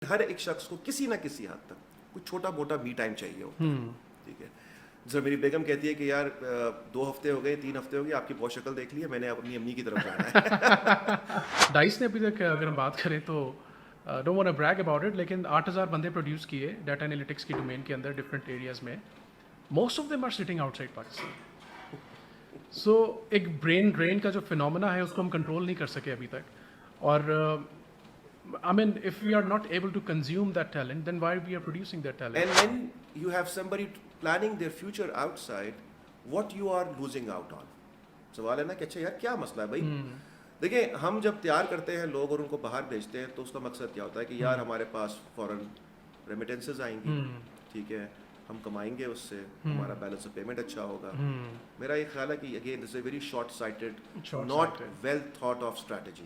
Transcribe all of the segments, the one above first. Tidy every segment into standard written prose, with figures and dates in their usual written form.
ہر ایک شخص کو کسی نہ کسی حد تک کچھ چھوٹا موٹا می ٹائم چاہیے ہوتا ہے. ٹھیک ہے, جب میری بیگم کہتی ہے کہ یار 2 ہفتے ہو گئے 3 ہفتے ہو گئے آپ کی بہت شکل دیکھ لی ہے, میں نے اپنی امی کی طرف جانا ہے. ڈائس نے ابھی تک اگر ہم بات کریں تو don't want to brag about it, لیکن 8,000 بندے پروڈیوس کیے ڈیٹا انالیٹکس کی ڈومین کے اندر ڈفرینٹ ایریاز میں. Most of them are sitting outside Pakistan. So ایک برین ڈرین کا جو فنومنا ہے اس کو ہم کنٹرول نہیں کر سکے ابھی تک. اور I mean, if we are not able to consume that talent, then why we are producing that talent? And when you have somebody planning their future outside, what you are losing out on? سوال ہے نا کہ اچھا یار کیا مسئلہ ہے بھائی. دیکھیں ہم جب تیار کرتے ہیں لوگ اور ان کو باہر بھیجتے ہیں تو اس کا مقصد کیا ہوتا ہے کہ یار ہمارے پاس فوراً ریمیٹنسز آئیں گی, ٹھیک ہے, ہم کمائیں گے اس سے, ہمارا بیلنس آف پیمنٹ اچھا ہوگا. میرا یہ خیال ہے کہ again this a very short sighted not well thought of strategy.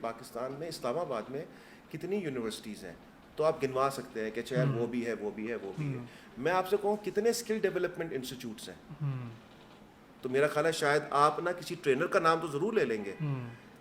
Pakistan میں اسلام آباد میں کتنی یونیورسٹیز ہیں تو آپ گنوا سکتے ہیں کہ اچھا یار وہ بھی ہے وہ بھی ہے وہ بھی ہے. میں آپ سے کہوں کتنے اسکل ڈیولپمنٹ انسٹیٹیوٹس ہیں, تو میرا خیال ہے شاید آپ نا کسی ٹرینر کا نام تو ضرور لے لیں گے,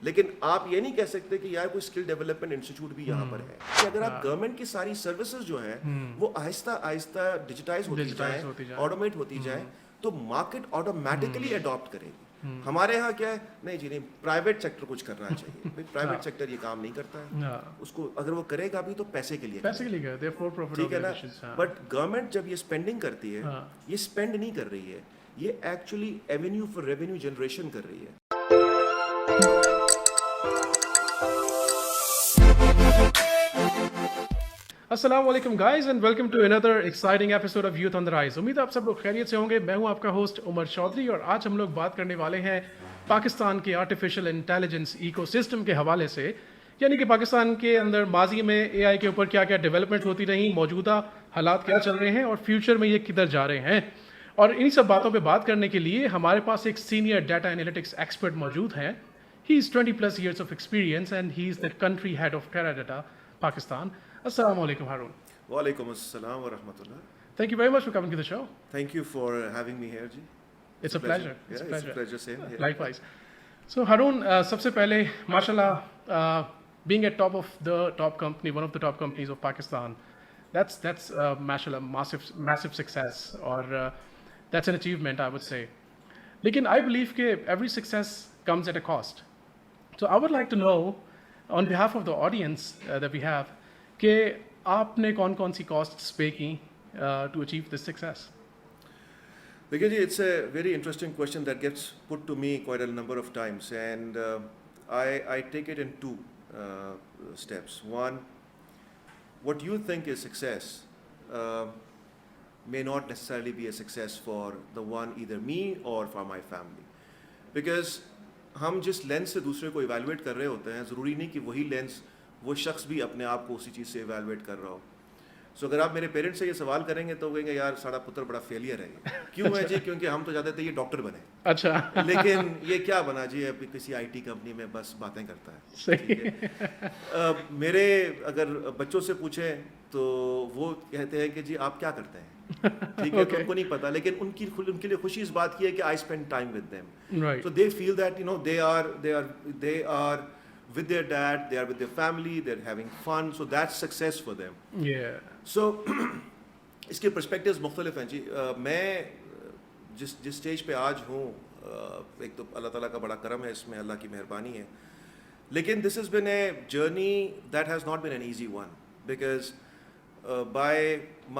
لیکن آپ یہ نہیں کہہ سکتے کہ یار کوئی اسکل ڈیولپمنٹ انسٹیٹیوٹ بھی یہاں پر ہے. کہ اگر آپ گورنمنٹ کی ساری سروسز جو ہیں وہ آہستہ آہستہ ڈیجیٹائز ہوتی جائیں, آٹومیٹ ہوتی جائیں, تو مارکیٹ آٹومیٹکلی اڈاپٹ کرے گی. ہمارے یہاں کیا ہے, نہیں جی نہیں, پرائیویٹ سیکٹر کچھ کرنا چاہیے. پرائیویٹ سیکٹر یہ کام نہیں کرتا ہے, اس کو اگر وہ کرے گا بھی تو پیسے کے لیے, ٹھیک ہے نا. بٹ گورنمنٹ جب یہ اسپینڈنگ کرتی ہے, یہ اسپینڈ نہیں کر رہی ہے, یہ actually avenue for revenue generation کر رہی ہے. السلام علیکم guys and welcome to another exciting episode of youth on the rise. امید آپ سب لوگ خیریت سے ہوں گے. میں ہوں آپ کا ہوسٹ عمر چودھری, اور آج ہم لوگ بات کرنے والے ہیں پاکستان کے آرٹیفیشل انٹیلیجنس ایکو سسٹم کے حوالے سے, یعنی کہ پاکستان کے اندر ماضی میں اے آئی کے اوپر کیا کیا ڈیولپمنٹ ہوتی رہی, موجودہ حالات کیا چل رہے ہیں, اور فیوچر میں یہ کدھر جا رہے ہیں. اور انہی سب باتوں پہ بات کرنے کے لیے ہمارے پاس ایک سینئر ڈیٹا انالیٹکس ایکسپرٹ موجود ہیں. ہی از 20+ years of experience and he is the country head of Teradata, Pakistan. Assalamu alaikum, Haroon. وعلیکم السلام ورحمۃ اللہ. Thank you very much for coming to the show. Thank you for having me here G. It's a pleasure. It's a pleasure. Same here. Likewise. So Haroon, سب سے پہلے ماشاءاللہ being at top of the top company, one of the top companies of Pakistan, that's mashallah massive success, or that's an achievement I would say. Lekin I believe that every success comes at a cost. So I would like to know on behalf of the audience that we have کہ آپ نے کون کون سی casts پے کی to achieve this success. دیکھیے جی, it's a very interesting question that gets put to me quite a number of times, and I take it in 2 steps. One, what you think is success may not necessarily be a success for the one, either me or for my family, because ہم جس lens سے دوسرے کو evaluate کر رہے ہوتے ہیں ضروری نہیں کہ وہی لینس وہ شخص بھی اپنے آپ کو اسی چیز سے ایویلویٹ کر رہا ہو. سو اگر آپ میرے پیرنٹس سے یہ سوال کریں گے تو وہ کہیں گے یار ساڑا پتر بڑا فیلئر ہے. کیوں ہے جی؟ کیونکہ ہم تو چاہتے تھے یہ ڈاکٹر بنے, اچھا, لیکن یہ کیا بنا جی, اب کسی آئی ٹی کمپنی میں بس باتیں کرتا ہے. میرے اگر بچوں سے پوچھیں تو وہ کہتے ہیں کہ جی آپ کیا کرتے ہیں, ٹھیک ہے, تو ان کو نہیں پتا, لیکن ان کے لیے خوشی اس بات کی ہے کہ I spend time with them. So they feel that, you know, they are with their dad, they are with their family, they're having fun, so that's success for them. Yeah. So اس کے perspectives مختلف ہیں جی. میں جس stage پہ آج ہوں, ایک تو اللہ تعالیٰ کا بڑا کرم ہے, اس میں اللہ کی مہربانی ہے, لیکن this has been a journey that has not been an easy one, because by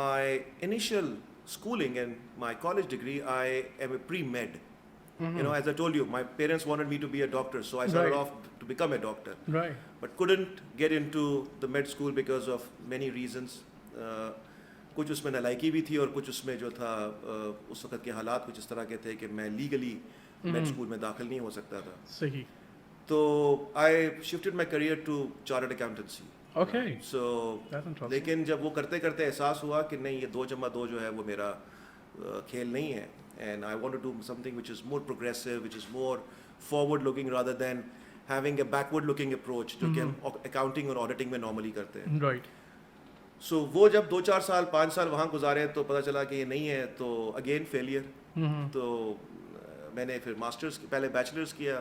my initial schooling and my college degree, I am a pre-med. You know, as I told you, my parents wanted me to be a doctor, so I started off to become a doctor. Right. But couldn't get into the med school because of many reasons. کچھ اس میں نالائکی بھی تھی, اور کچھ اس میں جو تھا اس وقت کے حالات کچھ اس طرح کے تھے کہ میں لیگلی میڈ اسکول میں داخل نہیں ہو سکتا تھا. صحیح. تو I shifted my career to chartered accountancy. Okay. So لیکن جب وہ کرتے کرتے احساس ہوا کہ نہیں, یہ 2+2 جو ہے وہ میرا کھیل نہیں ہے, and I want to do something which is more progressive, which is more forward looking rather than having a backward looking approach جو کہ accounting اور auditing میں normally کرتے ہیں. Right. So وہ جب 2-4 سال 5 سال وہاں گزارے تو پتہ چلا کہ یہ نہیں ہے, تو اگین فیلئر. تو میں نے پھر ماسٹرز پہلے بیچلرز کیا,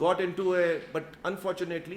got into a, but unfortunately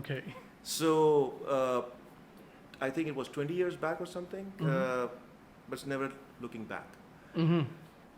Okay. So I think it was 20 years back or something, but it's never looking back.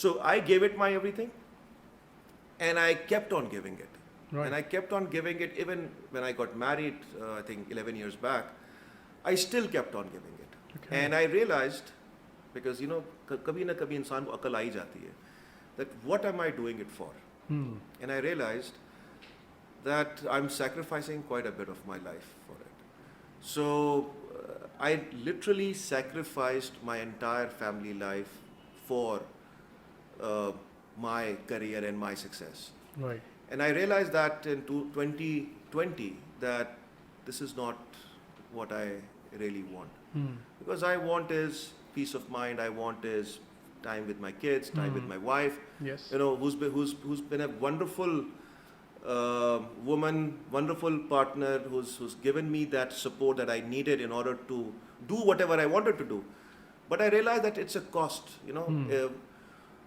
So I gave it my everything, and I kept on giving it. Right. And I kept on giving it even when I got married, I think 11 years back. I still kept on giving it. Okay. And I realized, because you know, kabhi na kabhi insaan ko akal aa hi jati hai, that what am I doing it for? And I realized that I'm sacrificing quite a bit of my life for it. So I literally sacrificed my entire family life for my career and my success. Right. And I realized that in 2020 that this is not what I really want. Because I want is peace of mind, I want is time with my kids, time with my wife. Yes. You know, who's been a wonderful woman, wonderful partner, who's given me that support that I needed in order to do whatever I wanted to do. But I realized that it's a cost, you know.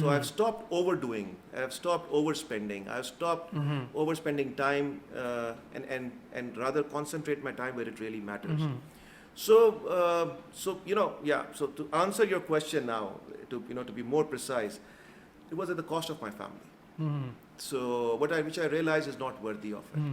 So I've stopped overdoing, I've stopped overspending, I've stopped overspending time and rather concentrate my time where it really matters. So you know, yeah, so to answer your question now, to be more precise, it was at the cost of my family. So which I realize is not worthy of it.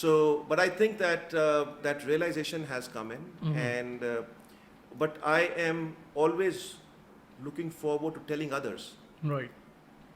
So but I think that that realization has come in, and but I am always looking forward to telling others. Right.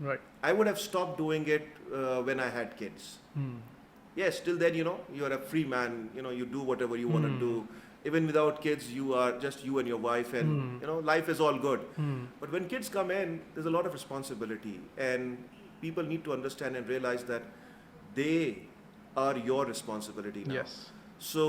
Right. I would have stopped doing it when I had kids. Yes, till then, you know, you are a free man, you know, you do whatever you want to do. Even without kids, you are just you and your wife, and you know, life is all good. But when kids come in, there's a lot of responsibility, and people need to understand and realize that they are your responsibility now. Yes. So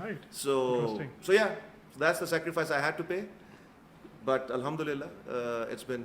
Right. So yeah, that's the sacrifice I had to pay. But alhamdulillah, it's been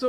So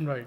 Right.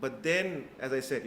But then, as I said,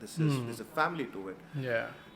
there's a family to it. Yeah.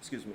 excuse me,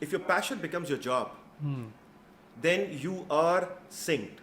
if your passion becomes your job, then you are synced.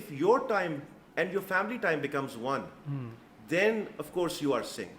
if your time and your family time becomes one, then of course you are synced.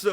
So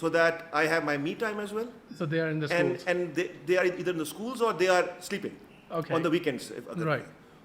So that I have my me time as well. So they are in the schools. And they are either in the schools or they are sleeping. Okay. On the weekends. Right.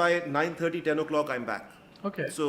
by 9:30, 10 o'clock I'm back. Okay. So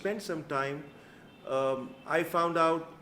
spend some time. I found out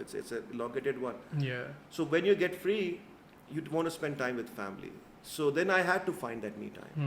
It's a elongated one. Yeah. So when you get free, you want to spend time with family. So then I had to find that me time.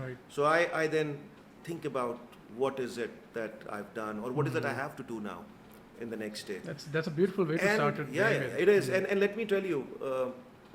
Right. So I then think about what is it that I've done or what is it I have to do now in the next day. That's a beautiful way to start it. Yeah, it is. And let me tell you,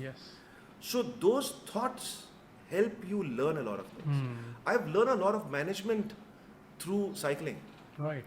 Yes. So those thoughts help you learn a lot of things. I've learned a lot of management through cycling. Right.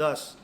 10,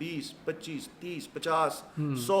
20, 25, 30, 50, 100.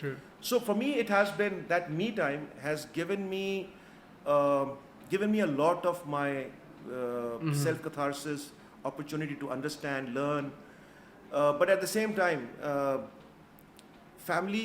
True. So for me it has been that me time has given me a lot of my self catharsis, opportunity to understand, learn, but at the same time family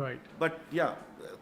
Right. But yeah,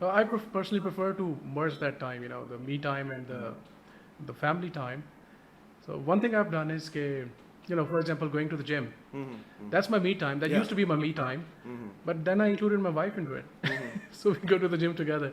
I personally prefer to merge that time, the me time and the family time. So one thing I've done is, for example, going to the gym. That's my me time. That used to be my me time. But then I included my wife into it. So we go to the gym together.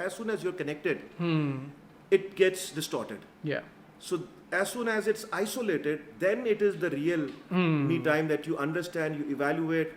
as soon as you're connected, it gets distorted. Yeah. So as soon as it's isolated, then it is the real me time that you understand, you evaluate.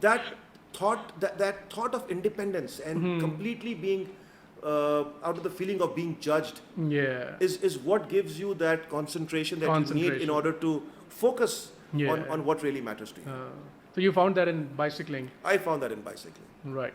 that thought of independence and completely being out of the feeling of being judged is what gives you that concentration that you need in order to focus on what really matters to you. So you found that in bicycling? I found that in bicycling. Right,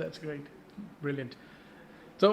That's great. Brilliant. So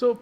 So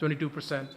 22%,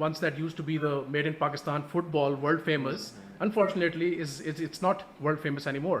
once that used to be the made in Pakistan football world famous, unfortunately it's not world famous anymore.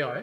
AI.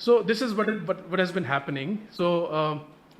So this is what has been happening. So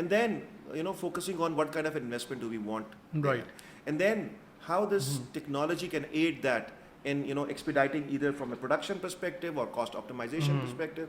and then focusing on what kind of investment do we want, right, and then how this technology can aid that in expediting either from a production perspective or cost optimization perspective.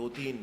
2-3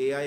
AI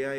AI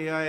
AI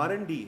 R&D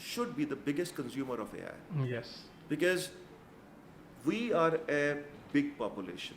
should be the biggest consumer of AI. Yes. Because we are a big population.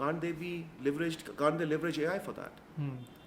can't they leverage AI for that?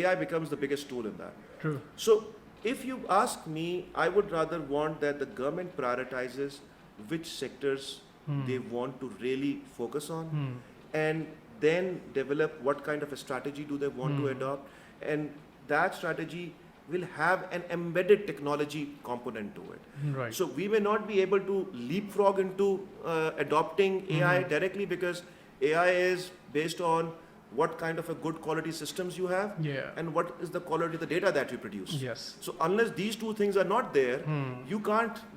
AI becomes the biggest tool in that. True. So if you ask me, I would rather want that the government prioritizes which sectors they want to really focus on, and then develop what kind of a strategy do they want to adopt, and that strategy will have an embedded technology component to it. Right. So we may not be able to leapfrog into adopting AI directly, because AI is based on what kind of a good quality systems you have, and what is the quality of the data that you produce. Yes. So unless these two things are not there, you can't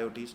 IoTs।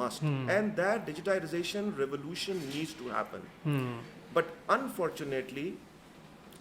must, and that digitization revolution needs to happen. But unfortunately,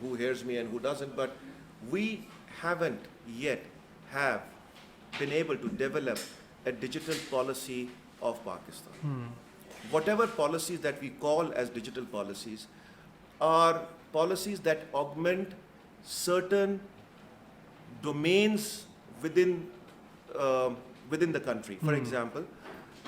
who hears me and who doesn't, but we haven't yet have been able to develop a digital policy of Pakistan. Whatever policies that we call as digital policies are policies that augment certain domains within the country. For example,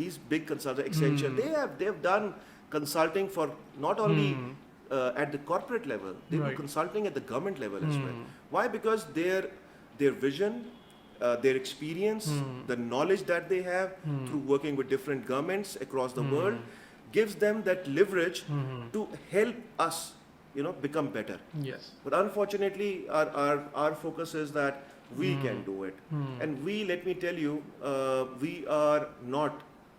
these big consultants, Accenture, they have done consulting for not only at the corporate level, they do consulting at the government level as well. Why? Because their vision, their experience, the knowledge that they have through working with different governments across the world gives them that leverage to help us, become better. Yes. But unfortunately, our focus is that we can do it, and let me tell you, we are not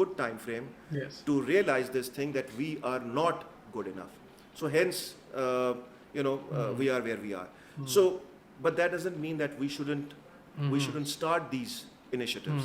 good time frame to realize this thing that we are not good enough. So hence, we are where we are. So, but that doesn't mean that we shouldn't start these initiatives.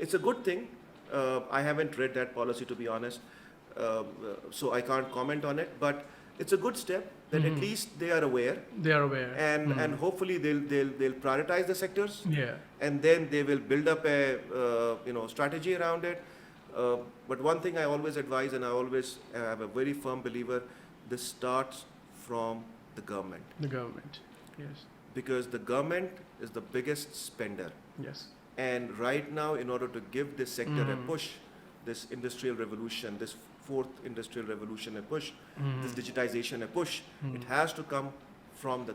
it's a good thing. I haven't read that policy, to be honest, so I can't comment on it. But it's a good step that at least they are aware. They are aware. And hopefully they'll prioritize the sectors. Yeah. And then they will build up a strategy around it. But one thing I always advise, and I always am a very firm believer, this starts from the government. The government. Yes. Because the government is the biggest spender. Yes. And right now, in order to give this sector a push, this industrial revolution, this fourth industrial revolution a push, this digitization a push, it has to come from the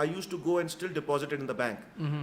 I used to go and still deposit it in the bank.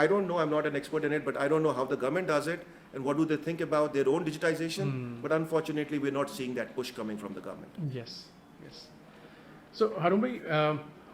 I don't know, I'm not an expert in it, but I don't know how the government does it and what do they think about their own digitization. But unfortunately, we're not seeing that push coming from the government. Yes. So, Haroon bhai,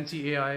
NCAI,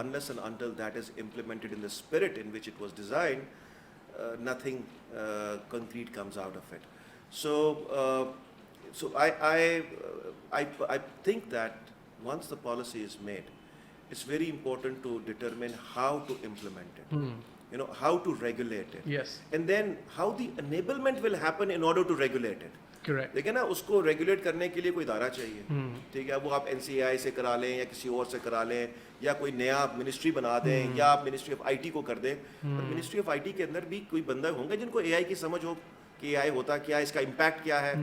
unless and until that is implemented in the spirit in which it was designed, nothing concrete comes out of it. So I think that once the policy is made, it's very important to determine how to implement it. How to regulate it. Yes. And then how the enablement will happen in order to regulate it. Correct. لیکن نا اس کو regulate کرنے کے لیے کوئی ادارہ چاہیے, ٹھیک ہے, وہ آپ NCAI سے کرا لیں یا کسی اور سے کرا لیں, یا کوئی نیا منسٹری بنا دیں, یا آپ منسٹری آف IT کو کر دیں. اور منسٹری آف IT کے اندر بھی کوئی بندہ ہوں گے جن کو AI کی سمجھ ہو کہ AI ہوتا کیا ہے, اس کا امپیکٹ کیا ہے,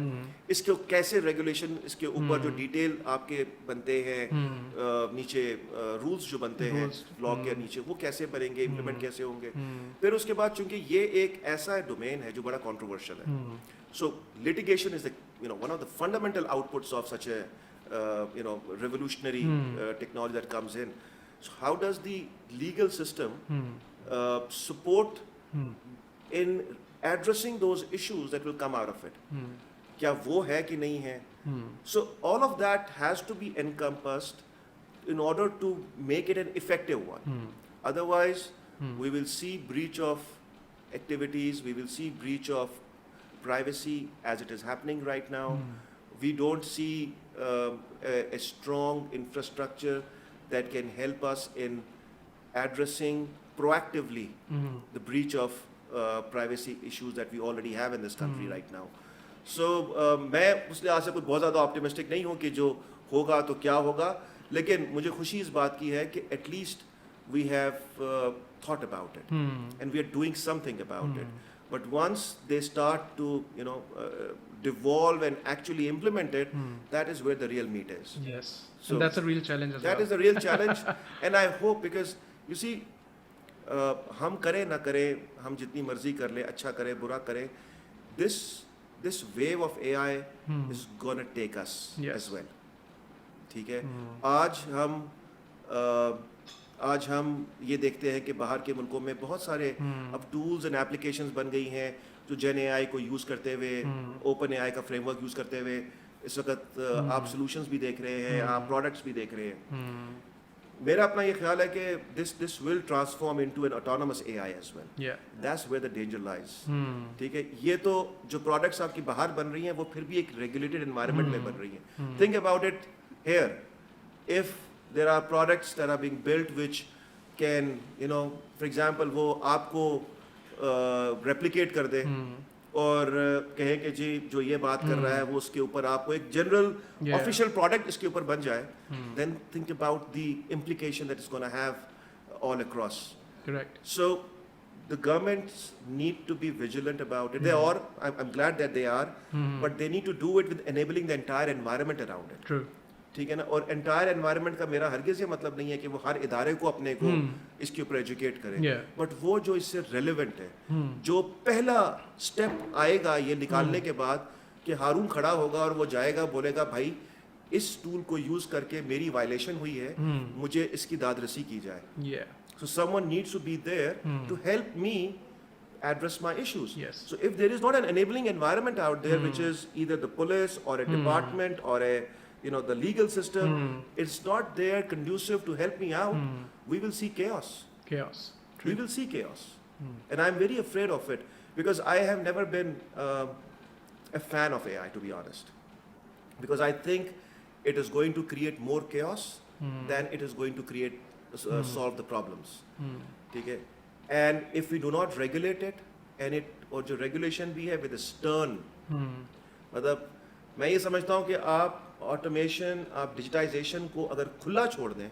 اس کے کیسے ریگولیشن, اس کے اوپر جو ڈیٹیل آپ کے بنتے ہیں, نیچے رولز جو بنتے ہیں لا کے نیچے, وہ کیسے بنیں گے, امپلیمنٹ کیسے ہوں گے. پھر اس کے بعد چونکہ یہ ایک ایسا ڈومین ہے جو بڑا کنٹروورشل ہے, so litigation is the one of the fundamental outputs of such a revolutionary technology that comes in. So how does the legal system support in addressing those issues that will come out of it? کیا وہ ہے کہ نہیں ہے؟ So all of that has to be encompassed in order to make it an effective one. Otherwise we will see breach of activities, we will see breach of privacy as it is happening right now. We don't see a strong infrastructure that can help us in addressing proactively the breach of privacy issues that we already have in this country right now. So میں اس لحاظ سے کوئی بہت زیادہ optimistic نہیں ہوں کہ جو ہوگا تو کیا ہوگا, لیکن مجھے خوشی اس بات کی ہے کہ at least we have thought about it and we are doing something about it. But once they start to devolve and actually implement it, that is where the real meat is. Yes. So And that's a real challenge as well. That is the real challenge. And I hope, because you see, ہم کریں نہ کریں, ہم جتنی مرضی کر لیں, اچھا کریں برا کریں, this wave of AI is gonna take us as well. ٹھیک ہے, آج ہم یہ دیکھتے ہیں کہ باہر کے ملکوں میں بہت سارے اب ٹولز اینڈ اپلیکیشنز بن گئی ہیں جو جین AI کو یوز کرتے ہوئے, اوپن AI کا فریم ورک یوز کرتے ہوئے اس وقت آپ سولوشنز بھی دیکھ رہے ہیں, آپ پروڈکٹس بھی دیکھ رہے ہیں. میرا اپنا یہ خیال ہے کہ this will transform into an autonomous AI as well. That's where the danger lies. ٹھیک ہے, یہ تو جو پروڈکٹس آپ کی باہر بن رہی ہیں وہ پھر بھی ایک ریگولیٹڈ انوائرمنٹ میں بن رہی ہیں. Think about it here. If there are products that are being built which can, for example, وہ آپ کو replicate کر دے اور کہے کہ جی جو یہ بات کر رہا ہے وہ اس کے اوپر آپ کو ایک جنرل آفیشیل پروڈکٹ اس کے اوپر بن جائے, then think about the implication that it's going to have all across. Correct. So the governments need to be vigilant about it. They are, I'm glad that they are, but they need to do it with enabling the entire environment around it. True. ٹھیک ہے نا, اور entire environment کا میرا ہرگز یہ مطلب نہیں ہے کہ وہ ہر ادارے کو اپنے کو اس کے اوپر ایجوکیٹ کرے, بٹ وہ جو اس سے ریلیونٹ ہے, جو پہلا اسٹیپ آئے گا یہ نکالنے کے بعد کہ ہارون کھڑا ہوگا اور وہ جائے گا بولے گا بھائی اس ٹول کو یوز کر کے میری وائلیشن ہوئی ہے, مجھے اس کی داد رسی کی جائے. So someone needs to be there to help me address my issues. So if there is not an enabling environment out there which is either the police or a department or the legal system, it's not there conducive to help me out, we will see chaos. We will see chaos. And I'm very afraid of it because I have never been a fan of AI, to be honest, because I think it is going to create more chaos than it is going to create solve the problems. ٹھیک ہے, and if we do not regulate it, and اور جو regulation بھی ہے with a stern, مطلب میں یہ سمجھتا ہوں کہ آپ آٹومیشن, آپ ڈیجیٹائزیشن کو اگر کھلا چھوڑ دیں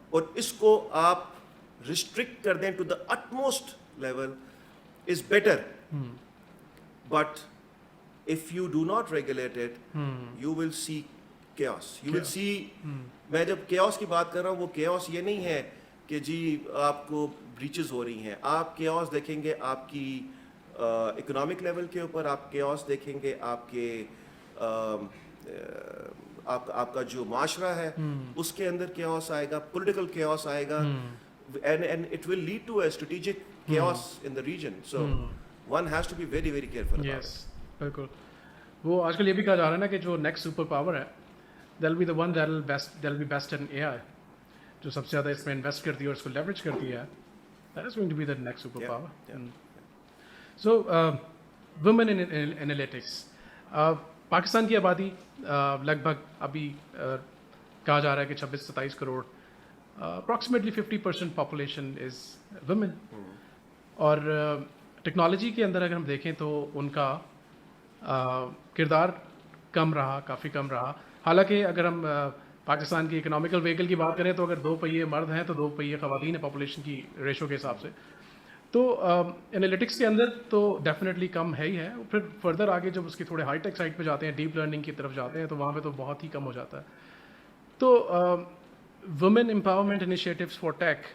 اور اس کو آپ ریسٹرکٹ کر دیں to the utmost level is better, but if you do not regulate it, you will see chaos. You will see, میں جب chaos کی بات کر رہا ہوں وہ chaos یہ نہیں ہے کہ جی آپ کو breaches ہو رہی ہیں, آپ chaos دیکھیں گے آپ کی اکنامک لیول کے اوپر, آپ chaos دیکھیں گے آپ کے آپ کا جو معاشرہ ہے اس کے اندر chaos آئے گا, political chaos آئے گا, and it will lead to a strategic chaos in the region. So one has to be very very careful about it. بالکل. وہ آج کل یہ بھی کہا جا رہا ہے نا کہ جو نیکسٹ سپر پاور ہے they'll be the one they'll be best in A I, جو سب سے زیادہ اس میں انویسٹ کرتی ہے اور اس کو لیوریج کرتی ہے, that is going to be the next super power. So women in analytics, Pakistan کی آبادی لگ بھگ ابھی کہا جا رہا ہے کہ 26-27 crore, approximately 50% population is women, اور ٹیکنالوجی کے اندر اگر ہم دیکھیں تو ان کا کردار کم رہا, کافی کم رہا. حالانکہ اگر ہم پاکستان کی اکنامیکل ویکل کی بات کریں تو اگر 2 پہیے مرد ہیں تو 2 پہیے خواتین ہیں پاپولیشن کی ریشو کے حساب سے. تو انالیٹکس کے اندر تو ڈیفینیٹلی کم ہے ہی ہے. پھر فردر آگے جب اس کی تھوڑے ہائی ٹیک سائڈ پہ جاتے ہیں, ڈیپ لرننگ کی طرف جاتے ہیں, تو وہاں پہ تو بہت ہی کم ہو جاتا ہے. تو women empowerment initiatives for tech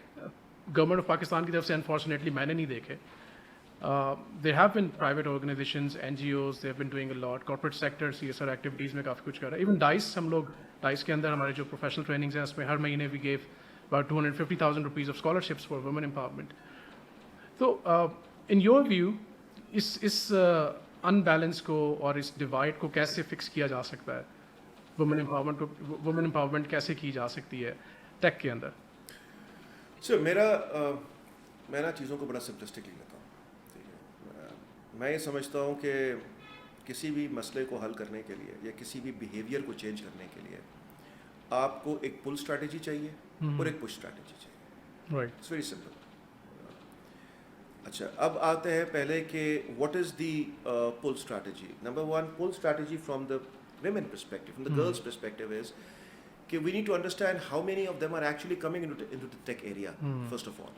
government of Pakistan کی طرف سے انفارچونیٹلی میں نے نہیں دیکھے. There have been private organizations, N G Os, they have been doing a lot. Corporate sector CSR activities میں کافی کچھ کر رہا ہے. ایون ڈائس, ہم لوگ ڈائس کے اندر ہمارے جو پروفیشنل ٹریننگز ہیں اس میں ہر مہینے we give about 250,000 rupees of scholarships for women empowerment. تو ان یور ویو اس ان بیلنس کو اور اس ڈیوائڈ کو کیسے فکس کیا جا سکتا ہے؟ وومن امپاورمنٹ کیسے کی جا سکتی ہے ٹیک کے اندر؟ سر میں نا چیزوں کو بڑا سمپلسٹکلی لیتا ہوں. میں یہ سمجھتا ہوں کہ کسی بھی مسئلے کو حل کرنے کے لیے یا کسی بھی بیہیویئر کو چینج کرنے کے لیے آپ کو ایک پل اسٹریٹجی چاہیے اور ایک پش اسٹریٹجی چاہیے. Right, it's very simple. اچھا, اب آتے ہیں پہلے کہ what is the pull strategy. Number 1, pull strategy from the women perspective, from the girls perspective is کہ we need to understand how many of them are actually coming into the tech area. First of all,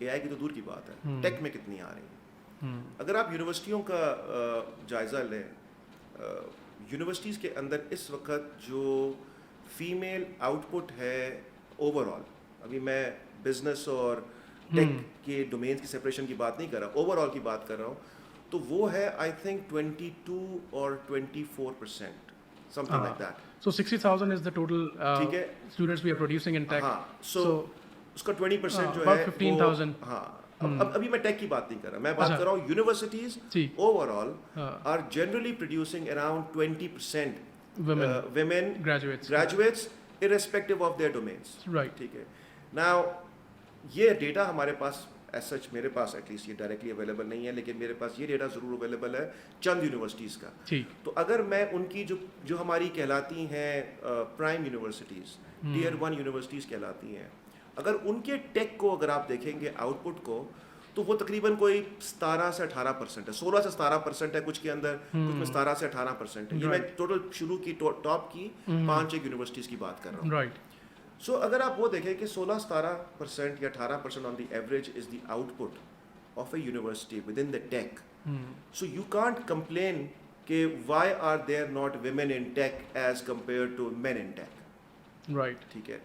AI کی تو دور کی بات ہے, ٹیک میں کتنی آ رہی ہیں. اگر آپ یونیورسٹیوں کا جائزہ لیں, یونیورسٹیز کے اندر اس وقت جو فیمیل آؤٹ پٹ ہے اوور آل, ابھی میں بزنس اور ٹیک کے ڈومینس کی سپریشن کی بات نہیں کر رہا, اوور آل کی بات کر رہا ہوں, تو وہ ہے آئی تھنک 22 اور 24%, something like that. So 60,000 is the total students we are producing in tech. ہاں, so اس کا 20% جو about ہے 15,000. ہاں, ابھی میں ٹیک کی بات نہیں کر رہا, میں بات کر رہا ہوں universities overall are generally producing around 20% women graduates irrespective of their domains. Right. ٹھیک ہے. Now یہ ڈیٹا ہمارے پاس ایز سچ, میرے پاس ایٹ لیسٹ یہ ڈائریکٹلی اویلیبل نہیں ہے, لیکن میرے پاس یہ ڈیٹا ضرور اویلیبل ہے چند یونیورسٹیز کا. تو اگر میں ان کی جو ہماری کہلاتی ہیں پرائم یونیورسٹیز, ٹیئر 1 یونیورسٹیز کہلاتی ہیں, اگر ان کے ٹیک کو اگر آپ دیکھیں گے آؤٹ پٹ کو, تو وہ تقریباً کوئی 17 سے 18% ہے, 16 سے 17% ہے کچھ کے اندر, کچھ میں 17 سے 18% ہے. یہ میں ٹوٹل شروع کی ٹاپ کی 5 یونیورسٹیز کی بات کر رہا ہوں. رائٹ. سو اگر آپ وہ دیکھیں کہ 16-17% یا 18% آن the average is the out put of a university with in the take, so you can't complain کہ why are there not women in take as compare to main in take. Right. ٹھیک ہے.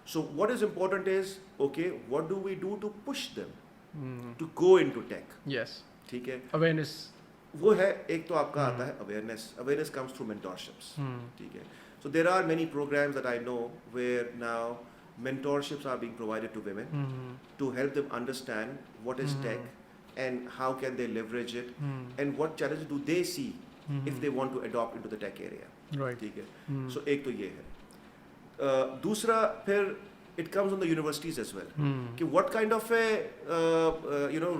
سو what is important is okay what do we do to push them to go in to take. یس. ٹھیک ہے. Awareness وہ ہے ایک, تو آپ کا آتا ہے اویئرنیس کمز تھرو مینٹورشپس. ٹھیک ہے. So there are many programs that I know where now mentorships are being provided to women to help them understand what is tech and how can they leverage it and what challenges do they see if they want to adopt into the tech area. Right. ٹھیک ہے. So ایک تو یہ ہے. دوسرا پھر it comes on the universities as well کہ what kind of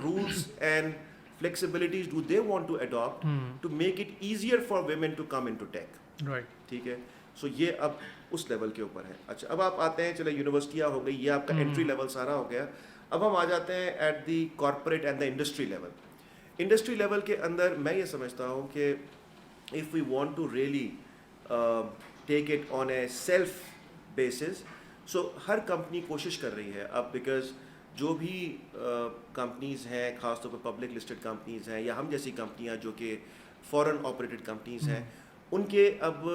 rules and flexibilities do they want to adopt to make it easier for women to come into tech. Right. ٹھیک ہے. سو یہ اب اس لیول کے اوپر ہے. اچھا, اب آپ آتے ہیں, چلے یونیورسٹیاں ہو گئی, یہ آپ کا انٹری لیول سارا ہو گیا. اب ہم آ جاتے ہیں at the corporate and the industry level. Industry level کے اندر میں یہ سمجھتا ہوں کہ if we want to really take it on a self basis, so ہر کمپنی کوشش کر رہی ہے اب, بیکاز جو بھی کمپنیز ہیں, خاص طور پہ پبلک لسٹڈ کمپنیز ہیں یا ہم جیسی کمپنیاں جو کہ فورن آپریٹڈ کمپنیز ہیں, ان کے اب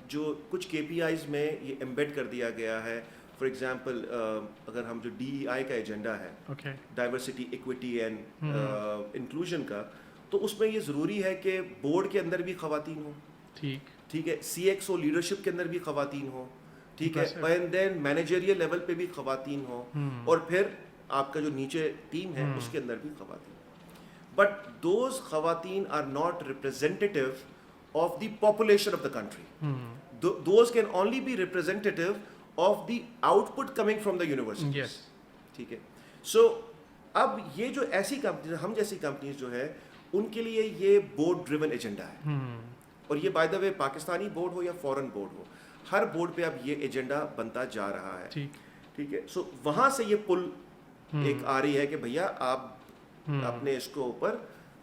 جو کچھ KPIs میں یہ ایمبیڈ کر دیا گیا ہے. فار ایگزامپل اگر ہم جو DEI کا ایجنڈا ہے, ڈائیورسٹی ایکویٹی اینڈ انکلوژن کا, تو اس میں یہ ضروری ہے کہ بورڈ کے اندر بھی خواتین ہوں. ٹھیک ہے. CXO لیڈرشپ کے اندر بھی خواتین ہوں. ٹھیک ہے. اینڈ دین مینیجریل لیول پہ بھی خواتین ہوں, اور پھر آپ کا جو نیچے ٹیم ہے اس کے اندر بھی خواتین. بٹ دوز خواتین are not representative of the population of the country. Those can only be representative of the output coming from the universities. Yes. ٹھیک ہے. So اب یہ جو ایسی کمپنیز, ہم جیسی کمپنیز جو ہے, ان کے لیے یہ بورڈ ڈریون ایجنڈا ہے. اور یہ by the way Pakistani board ہو یا فورن بورڈ ہو, ہر بورڈ پہ اب یہ ایجنڈا بنتا جا رہا ہے. ٹھیک ہے. سو وہاں سے یہ پل ایک آ رہی ہے کہ بھیا آپ اپنے اس کو اوپر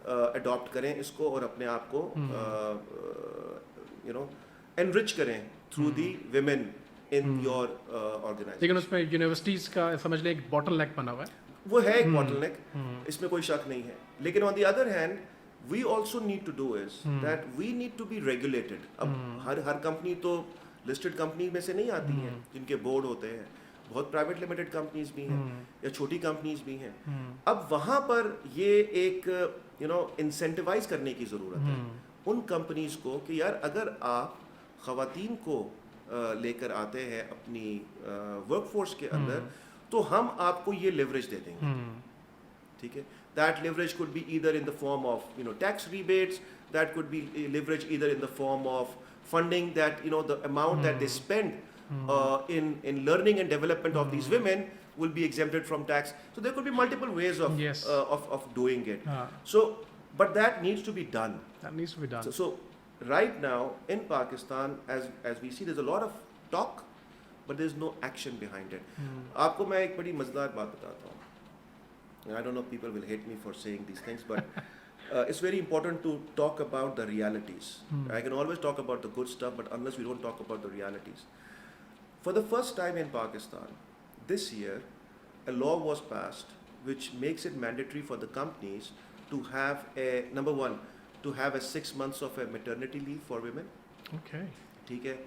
اڈاپٹ کریں اس کو اور اپنے آپ کو انرچ کریں through the women in your organization. لیکن اس میں یونیورسٹیز کا سمجھ لیں ایک باٹل نیک بنا ہوا ہے. وہ ہے ایک باٹل نیک, اس میں کوئی شک نہیں ہے. لیکن on the other hand we also need to do is that we need to be regulated. اب ہر کمپنی تو لسٹڈ کمپنی میں سے نہیں آتی ہیں جن کے بورڈ ہوتے ہیں, بہت پرائیویٹ لمیٹڈ کمپنیز بھی ہیں یا چھوٹی کمپنیز بھی ہیں. اب وہاں پر یہ ایک انسینٹیوائز کرنے کی ضرورت ہے ان کمپنیز کو کہ یار اگر آپ خواتین کو لے کر آتے ہیں اپنی ورک فورس کے اندر تو ہم آپ کو یہ لیوریج دے دیں گے. ٹھیک ہے, that leverage could be either in the form of tax rebates, that could be leverage either in the form of funding that the amount that they spend in learning and development of these women will be exempted from tax. So there could be multiple ways of Yes. of doing it. So but that needs to be done. That needs to be done. So right now in Pakistan as we see there's a lot of talk but there's no action behind it. آپ کو میں ایک بڑی مزیدار بات بتاتا ہوں. I don't know, people will hate me for saying these things, but it's very important to talk about the realities. I can always talk about the good stuff, but unless we don't talk about the realities. For the first time in Pakistan, this year, a law was passed which makes it mandatory for the companies to have number one, to have 6 months of a maternity leave for women. Okay. Okay.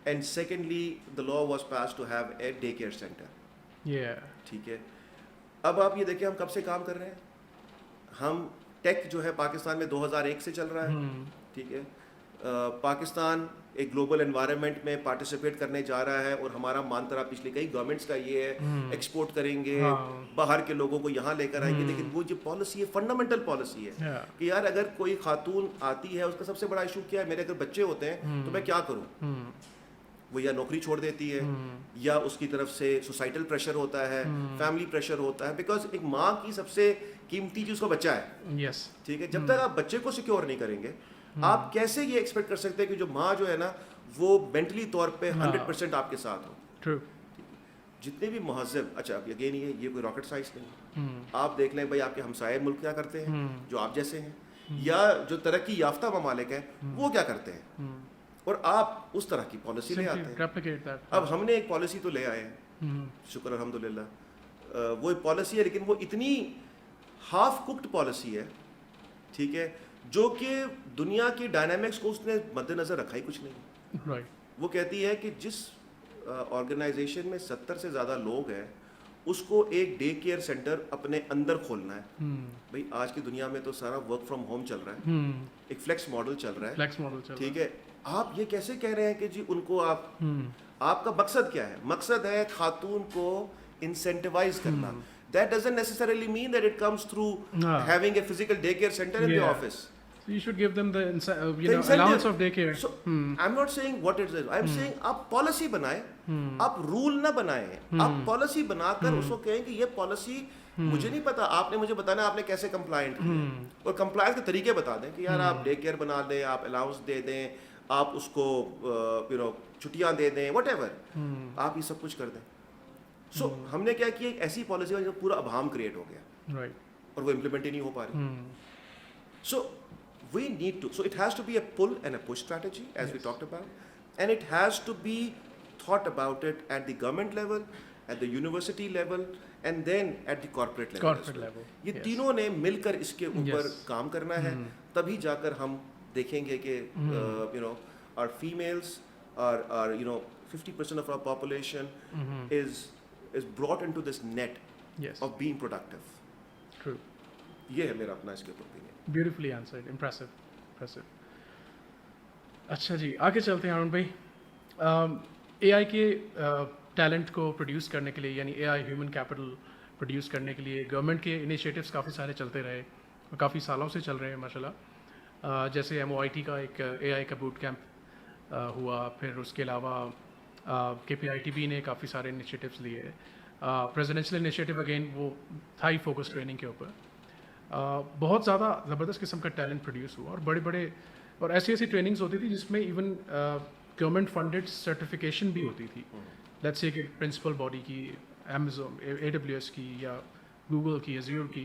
And secondly, the law was passed to have a daycare center. Yeah. Okay. اب آپ یہ دیکھیں ہم کب سے کام کر رہے ہیں. ہم ٹیک جو ہے پاکستان میں 2001 سے چل رہا ہے. ٹھیک ہے, پاکستان ایک گلوبل انوائرمنٹ میں پارٹیسپیٹ کرنے جا رہا ہے اور ہمارا مانترا پچھلے کئی گورنمنٹس کا یہ ہے ایکسپورٹ کریں گے, باہر کے لوگوں کو یہاں لے کر آئیں گے. لیکن وہ جو پالیسی ہے فنڈامنٹل پالیسی ہے کہ یار اگر کوئی خاتون آتی ہے اس کا سب سے بڑا ایشو کیا ہے, میرے اگر بچے ہوتے ہیں تو میں کیا کروں. وہ یا نوکری چھوڑ دیتی ہے یا اس کی طرف سے سوسائٹل پریشر ہوتا ہے, فیملی پریشر ہوتا ہے, بیکاز ایک ماں کی سب سے قیمتی چیز اس کا بچہ ہے. یس. ٹھیک ہے, جب تک آپ بچے کو سیکیور نہیں کریں گے آپ کیسے یہ ایکسپیکٹ کر سکتے ہیں کہ جو ماں جو ہے نا وہ مینٹلی طور پہ 100% آپ کے ساتھ ہو. ٹرو. جتنے بھی مہذب, اچھا اگین یہ کوئی راکٹ سائنس نہیں, آپ دیکھ لیں بھائی آپ کے ہمسائے ملک کیا کرتے ہیں جو آپ جیسے ہیں, یا جو ترقی یافتہ ممالک ہیں وہ کیا کرتے ہیں, اور آپ اس طرح کی پالیسی لے آتے ہیں. اب ہم نے ایک پالیسی تو لے آئے ہیں, شکر الحمدللہ, وہ ایک پالیسی ہے لیکن وہ اتنی ہاف کوکڈ پالیسی ہے, ٹھیک ہے, جو کہ دنیا کی ڈائنامکس کو اس نے مد نظر رکھا ہی کچھ نہیں. وہ کہتی ہے کہ جس آرگنائزیشن میں 70 سے زیادہ لوگ ہیں اس کو ایک ڈے کیئر سینٹر اپنے اندر کھولنا ہے. بھائی آج کی دنیا میں تو سارا ورک فرام ہوم چل رہا ہے, ایک فلیکس ماڈل چل رہا ہے. ٹھیک ہے, آپ یہ کیسے کہہ رہے ہیں کہ جی ان کو آپ کا مقصد کیا ہے؟ مقصد ہے خاتون کو انسینٹیوائز کرنا. That doesn't necessarily mean that it comes through having a physical daycare center in the office. So you should give them the allowance of daycare. So I'm not saying what it is. I'm saying آپ policy بنائیں, آپ role نہ بنائیں, آپ policy بنا کر اس کو کہیں کہ یہ پالیسی مجھے نہیں پتا, آپ نے مجھے بتانا آپ نے کیسے کمپلائنٹ کیا, اور کمپلائنس کے طریقے بتا دیں کہ یار آپ ڈے کیئر بنا دیں, آپ الاؤنس دے دیں, آپ اس کو چھٹیاں دے دیں, وٹ ایور, آپ یہ سب کچھ کر دیں. سو ہم نے کیا کیا, ایک ایسی پالیسی جو پورا ابہام کریٹ ہو گیا اور وہ امپلیمنٹ ہی نہیں ہو پا رہی. سو we need to, so it has to be a pull and a push strategy as we talked about, and it has to be thought about it at the government level, at the university level, and then at the corporate level. یہ تینوں نے مل کر اس کے اوپر کام کرنا ہے, تبھی جا کر ہم دیکھیں گے کہ our females are 50% of our population is brought into this net of being productive. True. یہ ہے میرا اپنا اس کے اوپر opinion. Beautifully answered. Impressive. اچھا جی, آگے چلتے ہیں ہارون بھائی. اے آئی کے ٹیلنٹ کو پروڈیوس کرنے کے لیے, یعنی اے آئی ہیومن کیپٹل پروڈیوس کرنے کے لیے گورنمنٹ کے انیشیٹوس کافی سارے چلتے رہے اور کافی سالوں سے چل رہے ہیں ماشاء اللہ. جیسے MOIT کا ایک اے آئی کا بوٹ کیمپ ہوا, پھر اس کے علاوہ KPITB نے کافی سارے انیشیٹوس لیے. پریزیڈینشیل انیشیٹو اگین وہ تھا ہی فوکس ٹریننگ کے اوپر. بہت زیادہ زبردست قسم کا ٹیلنٹ پروڈیوس ہوا, اور بڑے اور ایسی ٹریننگز ہوتی تھی جس میں ایون گورنمنٹ فنڈیڈ سرٹیفکیشن بھی ہوتی تھی. لیٹس سے کہ پرنسپل باڈی کی, Amazon AWS کی یا گوگل کی, Azure کی,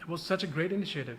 It was such a great initiative.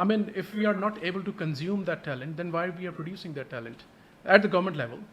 I mean, if we are not able to consume that talent, then why we are producing that talent at the government level?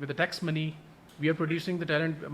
with the tax money, we are producing the talent.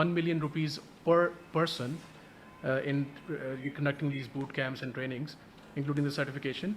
1 million rupees per person in conducting these boot camps and trainings, including the certification.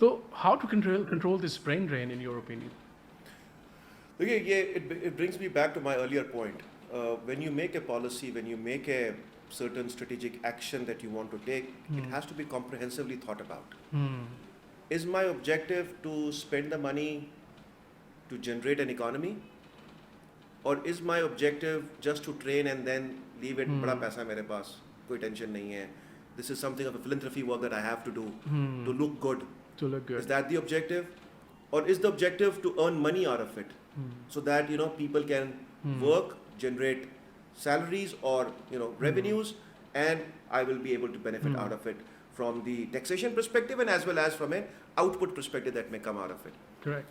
So how to control this brain drain in your opinion? Okay, it brings me back to my earlier point. When you make a policy, when you make a certain strategic action that you want to take, it has to be comprehensively thought about. Is my objective to spend the money to generate an economy? Or is my objective just to train and then leave it, bada paisa mere paas, koi tension nahi hai. This is something of a philanthropy work that I have to do to look good. To look good. Is that the objective? Or is the objective to earn money out of it? So that, people can work, generate salaries or, revenues, and I will be able to benefit out of it from the taxation perspective and as well as from an output perspective that may come out of it. Correct.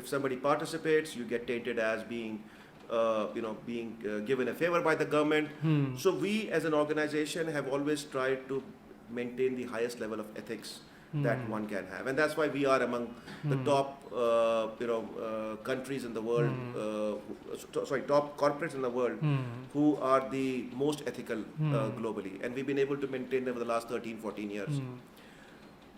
if somebody participates, you get tainted as being given a favor by the government. So we as an organization have always tried to maintain the highest level of ethics that one can have, and that's why we are among the top countries in the world, top corporates in the world who are the most ethical globally, and we've been able to maintain them for the last 13-14 years.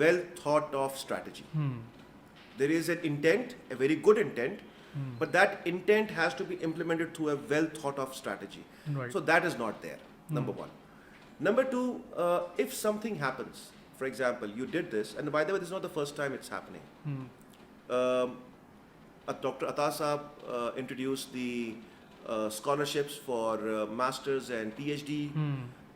well thought of strategy. There is an intent, a very good intent, but that intent has to be implemented through a well thought of strategy. Right. So that is not there, number one. Number two, if something happens, for example, you did this, and by the way, this is not the first time it's happening. Dr. Atta Saab introduced the scholarships for masters and PhD.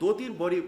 2-3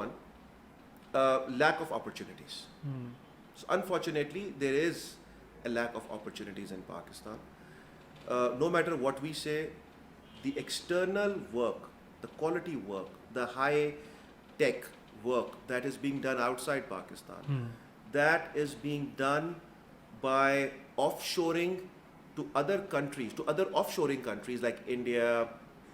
1, lack of opportunities. So unfortunately, there is a lack of opportunities in Pakistan. No matter what we say, the external work, the quality work, the high tech work that is being done outside Pakistan, that is being done by offshoring to other countries, to other offshoring countries like India,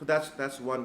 So that's one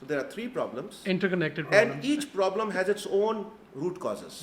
So there are 3 problems. Interconnected problems. And each problem has its own root causes.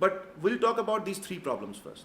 But we'll talk about these 3 problems first.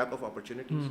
lack of opportunities.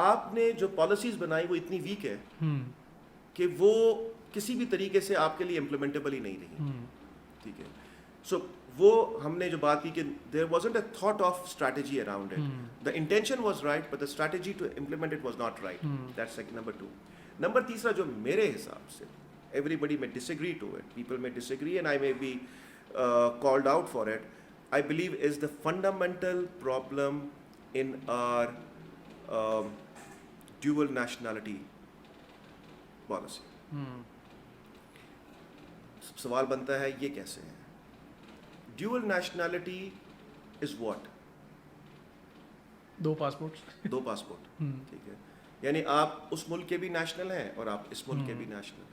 آپ نے جو policies بنائی وہ اتنی week ہے کہ وہ کسی بھی طریقے سے آپ کے لیے امپلیمنٹیبل ہی نہیں رہی. ٹھیک ہے. سو وہ ہم نے جو بات کی کہ there wasn't a thought of strategy around it. The intention was right but the strategy to implement it was not right. That's number 2. Number تیسرا جو میرے حساب سے everybody may disagree to it, people may disagree and I may be called out for it, I believe is the fundamental problem in our dual nationality policy. سوال بنتا ہے یہ کیسے ہے؟ Dual nationality is what? دو passport. ٹھیک ہے. یعنی آپ اس ملک کے بھی نیشنل ہیں اور آپ اس ملک کے بھی نیشنل ہیں.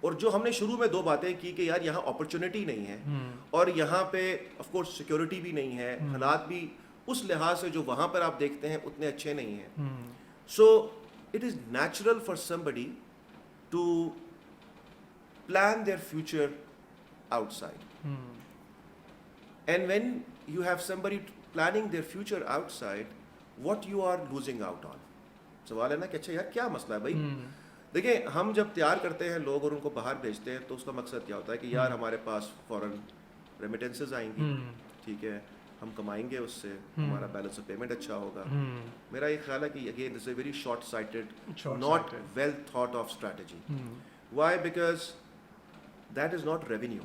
اور جو ہم نے شروع میں 2 باتیں کی کہ یار یہاں اپرچونٹی نہیں ہے اور یہاں پہ آف کورس سیکورٹی بھی نہیں ہے, حالات بھی اس لحاظ سے جو وہاں پر آپ دیکھتے ہیں اتنے اچھے نہیں ہیں. So it is natural for somebody to plan their future outside. And when you have somebody planning their future outside, what you are losing out on? سوال ہے نا کہ اچھا یار کیا مسئلہ ہے بھائی. دیکھیں ہم جب تیار کرتے ہیں لوگ اور ان کو باہر بھیجتے ہیں تو اس کا مقصد کیا ہوتا ہے کہ یار ہمارے پاس فوراً ریمیٹنسز آئیں گی, ٹھیک ہے, ہم کمائیں گے, اس سے ہمارا بیلنس آف پیمنٹ اچھا ہوگا. میرا یہ خیال ہے کہ again this a very short sighted, not well thought of strategy. Why? Because that is not revenue.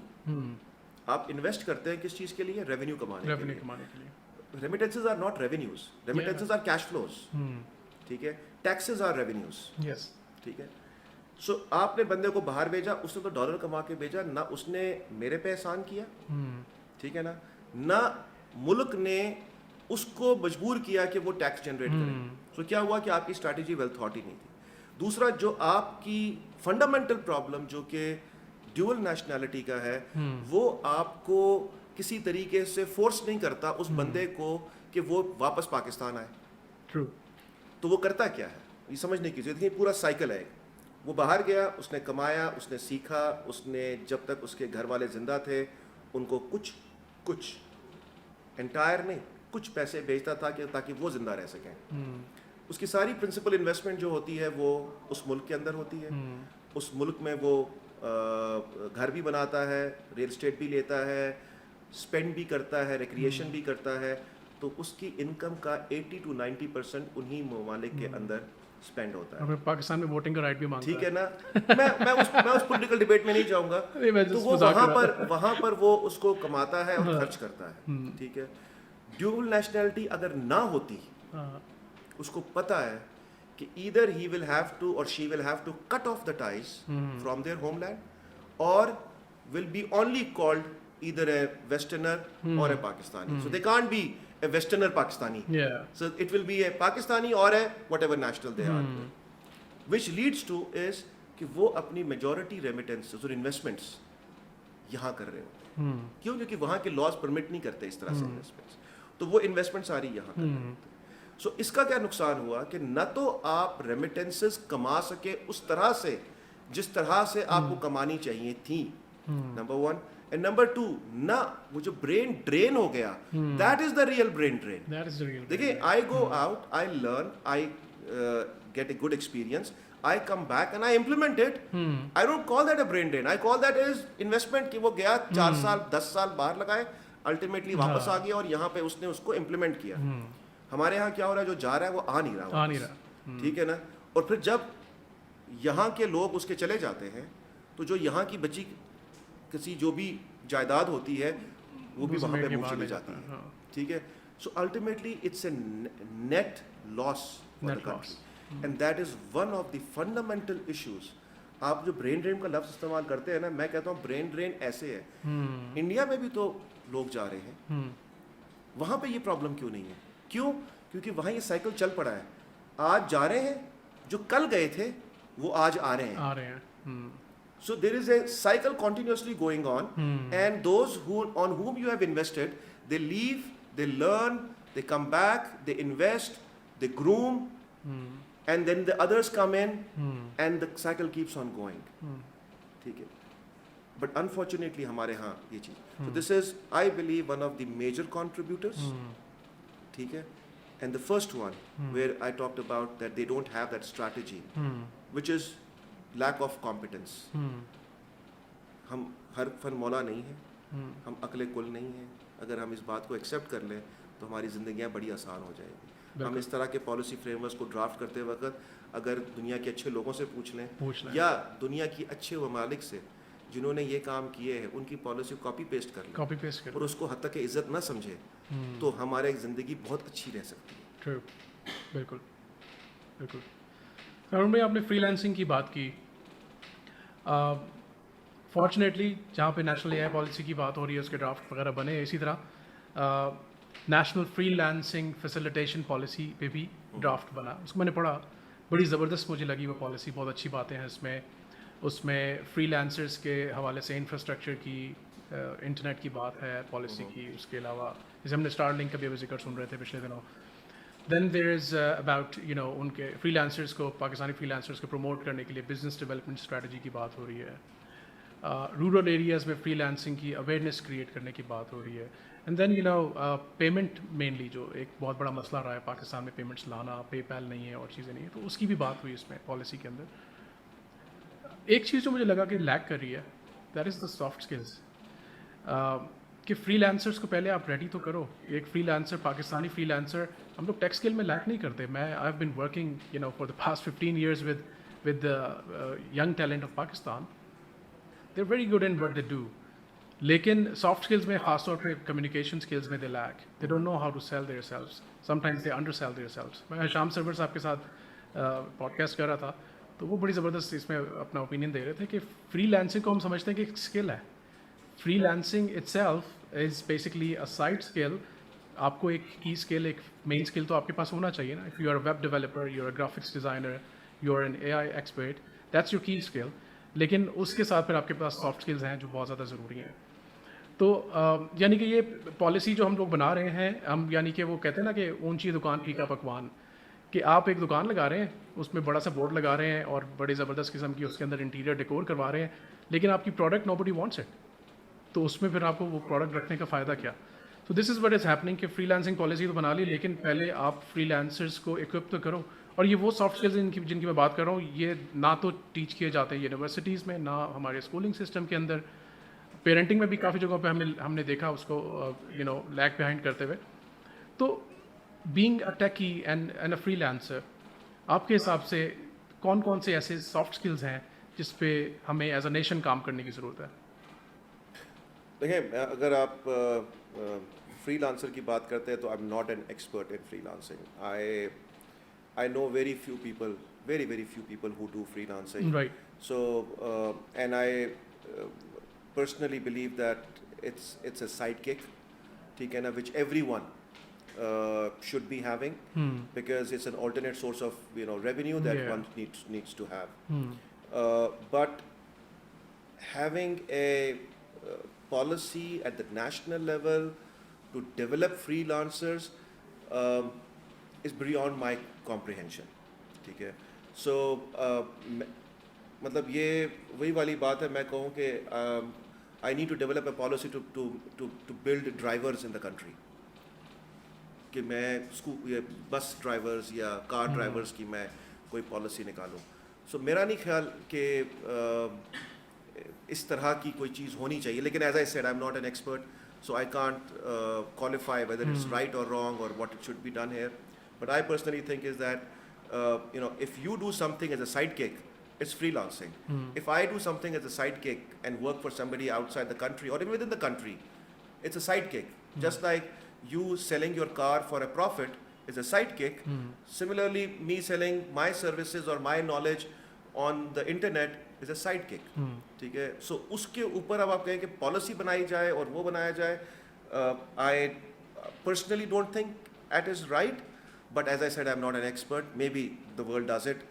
آپ انویسٹ کرتے ہیں کس چیز کے لیے؟ ریونیو کمانے کے لیے. Remittances are not revenues, remittances are cash flows. ٹھیک ہے. Taxes are revenues. ٹھیک ہے. سو آپ نے بندے کو باہر بھیجا, اس نے تو ڈالر کما کے بھیجا, نہ اس نے میرے پہ احسان کیا, ٹھیک ہے نا, نہ ملک نے اس کو مجبور کیا کہ وہ ٹیکس جنریٹ کرے. سو کیا ہوا کہ آپ کی اسٹریٹجی ویل تھاٹ ہی نہیں تھی. دوسرا جو آپ کی فنڈامنٹل پرابلم جو کہ ڈیول نیشنلٹی کا ہے, وہ آپ کو کسی طریقے سے فورس نہیں کرتا اس بندے کو کہ وہ واپس پاکستان آئے. تو وہ کرتا کیا ہے یہ سمجھنے کی ضرورت ہے. پورا سائیکل ہے. وہ باہر گیا, اس نے کمایا, اس نے سیکھا, اس نے جب تک اس کے گھر والے زندہ تھے ان کو کچھ انٹائر نہیں, کچھ پیسے بھیجتا تھا کہ تاکہ وہ زندہ رہ سکیں. اس کی ساری پرنسپل انویسٹمنٹ جو ہوتی ہے وہ اس ملک کے اندر ہوتی ہے. اس ملک میں وہ گھر بھی بناتا ہے, ریل اسٹیٹ بھی لیتا ہے, اسپینڈ بھی کرتا ہے, ریکریشن بھی کرتا ہے. تو اس کی انکم کا 80 to 90% انہی ممالک کے اندر اسپینڈ ہوتا ہے. پاکستان میں ووٹنگ کا رائٹ بھی مانگتا ہے. ٹھیک ہے نا. میں اس پولیٹیکل ڈبیٹ میں نہیں جاؤں گا. تو وہ وہاں پر وہ اس کو کماتا ہے اور خرچ کرتا ہے. ٹھیک ہے. ڈیول نیشنلٹی اگر نہ ہوتی, اس کو پتا ہے کہ either he will have to or she will have to cut off the ties from their homeland or will be only called either a Westerner or a Pakistani. So they can't be a Westerner Pakistani. So it will be a Pakistani or a whatever national they are. Which leads to is کہ وہ اپنی majority remittances اور investments یہاں کر رہے ہوتے ہیں. کیوں؟ کیونکہ وہاں کے laws permit نہیں کرتے اس طرح سے investments. تو وہ investments ساری یہاں کر رہے ہوتے ہیں. سو اس کا کیا نقصان ہوا کہ نہ تو آپ ریمیٹنسز کما سکے اس طرح سے جس طرح سے آپ کو کمانی چاہیے تھیں, نمبر 1. اینڈ نمبر 2, نہ وہ جو برین ڈرین ہو گیا, that is the real brain drain. دیکھیے, I go out, I learn, I get a good experience, I come back and I implement it. I don't call that a brain drain. I call that as investment کہ وہ گیا 4 سال 10 سال باہر لگائے, ultimately واپس آ گیا اور یہاں پہ اس نے اس کو امپلیمنٹ کیا. ہمارے یہاں کیا ہو رہا ہے, جو جا رہا ہے وہ آ نہیں رہا. ٹھیک ہے نا. اور پھر جب یہاں کے لوگ اس کے چلے جاتے ہیں تو جو یہاں کی بچی کسی جو بھی جائیداد ہوتی ہے وہ بھی وہاں پہ منہ چلی جاتی ہے. ٹھیک ہے. So ultimately it's a net loss for the country and that is one of the fundamental issues. آپ جو برین ڈرین کا لفظ استعمال کرتے ہیں نا, میں کہتا ہوں برین ڈرین ایسے ہے. انڈیا میں بھی تو لوگ جا رہے ہیں, وہاں پہ یہ پرابلم کیوں نہیں ہے؟ کیوں؟ کیونکہ وہاں یہ سائیکل چل پڑا ہے. آج جا رہے ہیں, جو کل گئے تھے وہ آج آ رہے ہیں. So there is a cycle continuously going on, and those who on whom you have invested, they leave, they learn, they come back, they invest, they groom, and then the others come in, and the cycle keeps on going. ٹھیک ہے. But unfortunately ہمارے ہاں یہ چیز. So this is, I believe, one of the major contributors. ٹھیک ہے. And the first one, where I talked about that they don't have that strategy, which is lack of competence. ہم ہر فن مولا نہیں ہیں, ہم عقل کل نہیں ہیں. اگر ہم اس بات کو ایکسیپٹ کر لیں تو ہماری زندگیاں بڑی آسان ہو جائیں گی. ہم اس طرح کے پالیسی فریم ورکس کو ڈرافٹ کرتے وقت اگر دنیا کے اچھے لوگوں سے پوچھ لیں یا دنیا کی اچھے ممالک سے جنہوں نے یہ کام کیے ہیں ان کی پالیسی کاپی پیسٹ کر لیں اور اس کو حد تک عزت نہ سمجھے تو ہمارے زندگی بہت اچھی رہ سکتی ہے. ٹرو, بالکل بالکل. ہارون بھائی, آپ نے فری لانسنگ کی بات کی. فارچونیٹلی جہاں پہ نیشنل اے آئی پالیسی کی بات ہو رہی ہے اس کے ڈرافٹ وغیرہ بنے, اسی طرح national free lancing facilitation policy پہ بھی ڈرافٹ بنا. اس کو میں نے پڑھا, بڑی زبردست مجھے لگی وہ پالیسی, بہت اچھی باتیں ہیں اس میں فری لانسرز کے حوالے سے انفراسٹرکچر کی, انٹرنیٹ کی بات ہے پالیسی کی. اس کے علاوہ جیسے ہم نے اسٹار لنک کا بھی ابھی ذکر سن رہے تھے پچھلے دنوں. دین دیر از اباؤٹ ان کے فری لانسرز کو, پاکستانی فری لانسرز کو پروموٹ کرنے کے لیے بزنس ڈیولپمنٹ اسٹریٹجی کی بات ہو رہی ہے. رورل ایریاز میں فری لانسنگ کی اویئرنیس کریٹ کرنے کی بات ہو رہی ہے. اینڈ دین پیمنٹ مینلی جو ایک بہت بڑا مسئلہ رہا ہے پاکستان میں, پیمنٹس لانا, پے پیل نہیں ہے اور چیزیں نہیں ہیں, تو اس کی بھی بات ہوئی اس میں پالیسی کے اندر. ایک چیز جو مجھے لگا کہ لیک کر رہی ہے, that is the soft skills. کہ فری لانسرس کو پہلے آپ ریڈی تو کرو. ایک free lancer, Pakistani free lancer, ہم لوگ ٹیک اسکل میں لیک نہیں کرتے. میں I have been working for the past 15 years with the young talent of Pakistan. They're very good in what they do. لیکن سافٹ اسکلز میں خاص طور پہ کمیونیکیشن اسکلز میں they lack. They don't know how to sell their selves. Sometimes they undersell their selves. میں شام سرور صاحب کے ساتھ پوڈ کاسٹ کر رہا تھا تو وہ بڑی زبردست اس میں اپنا اوپینین دے رہے تھے کہ فری لانسنگ کو ہم سمجھتے ہیں کہ ایک اسکل ہے. Free lancing it self is basically a side skill. آپ کو ایک کی اسکل, ایک مین اسکل تو آپ کے پاس ہونا چاہیے نا. If you are a web developer, you are a graphics designer, you are an A I expert, that's your key skill. لیکن اس کے ساتھ پھر آپ کے پاس سافٹ اسکلز ہیں جو بہت زیادہ ضروری ہیں. تو یعنی کہ یہ پالیسی جو ہم لوگ بنا رہے ہیں, ہم یعنی کہ وہ کہتے ہیں نا کہ اونچی دکان پھیکا پکوان, کہ آپ ایک دکان لگا رہے ہیں, اس میں بڑا سا بورڈ لگا رہے ہیں اور بڑی زبردست قسم کی اس کے اندر انٹیریئر ڈیکور کروا رہے ہیں, لیکن آپ کی product nobody wants it. تو اس میں پھر آپ کو وہ پروڈکٹ رکھنے کا فائدہ کیا؟ تو دس از وٹ از ہیپننگ کہ فری لانسنگ پالیسی تو بنا لی, لیکن پہلے آپ فری لانسرس کو اکوپ تو کرو. اور یہ وہ سافٹ اسکلز جن کی میں بات کر رہا ہوں, یہ نہ تو ٹیچ کیے جاتے ہیں یونیورسٹیز میں, نہ ہمارے اسکولنگ سسٹم کے اندر. پیرنٹنگ میں بھی کافی جگہوں پہ ہم نے دیکھا اس کو لیگ بیہائنڈ کرتے ہوئے. تو being a techie and a free lancer, آپ کے حساب سے کون کون سے ایسے سافٹ اسکلز ہیں جس پہ ہمیں ایز اے نیشن کام کرنے کی ضرورت ہے؟ دیکھیں, اگر آپ فری لانسر کی بات کرتے ہیں تو I am not an expert in free lancing. I know very few people who do freelancing. Right. So, and I personally believe that it's a sidekick, theek hai na, which everyone should be having, because it's an alternate source of revenue that one needs to have. But having a policy at the national level to develop freelancers is beyond my comprehension. ٹھیک ہے. سو مطلب یہ وہی والی بات ہے, میں کہوں کہ I need to develop a policy to build drivers in the country, کہ میں بس ڈرائیورز یا کار ڈرائیورز کی میں کوئی پالیسی نکالوں. سو میرا نہیں خیال کہ اس طرح کی کوئی چیز ہونی چاہیے, لیکن as I said I am not an expert, so I can't qualify whether it's right or wrong or what it should be done here. But I personally think is that if you do something as a sidekick, it's freelancing. If I do something as a sidekick and work for somebody outside the country or even within the country, it's a sidekick. Just like you selling your car for a profit is a sidekick. Similarly, me selling my services or my knowledge on the internet is a sidekick. ٹھیک ہے. سو اس کے اوپر اب آپ کہیں کہ policy بنائی جائے اور وہ بنایا جائے, I personally don't think that is right. But as I said, I'm not an expert. Maybe the world does it,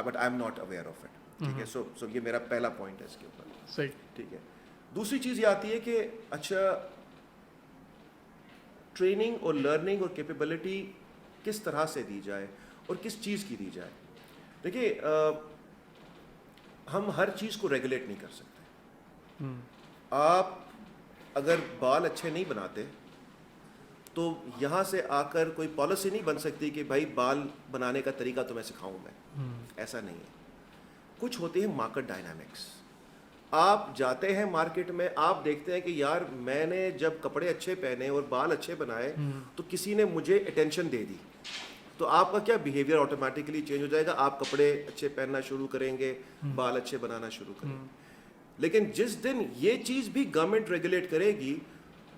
but I'm not aware of it. ٹھیک ہے. So یہ میرا پہلا پوائنٹ ہے اس کے اوپر. صحیح. ٹھیک ہے. دوسری چیز یہ آتی ہے کہ اچھا ٹریننگ اور لرننگ اور کیپیبلٹی کس طرح سے دی جائے اور کس چیز کی دی جائے. دیکھیے, ہم ہر چیز کو ریگولیٹ نہیں کر سکتے. آپ اگر بال اچھے نہیں بناتے تو یہاں سے آ کر کوئی پالیسی نہیں بن سکتی کہ بھائی بال بنانے کا طریقہ تمہیں سکھاؤں میں. ایسا نہیں ہے. کچھ ہوتے ہیں مارکیٹ ڈائنامکس. آپ جاتے ہیں مارکیٹ میں, آپ دیکھتے ہیں کہ یار میں نے جب کپڑے اچھے پہنے اور بال اچھے بنائے تو کسی نے مجھے اٹینشن دے دی, تو آپ کا کیا بیہیویئر آٹومیٹکلی چینج ہو جائے گا. آپ کپڑے اچھے پہننا شروع کریں گے, بال اچھے بنانا شروع کریں گے. لیکن جس دن یہ چیز بھی گورنمنٹ ریگولیٹ کرے گی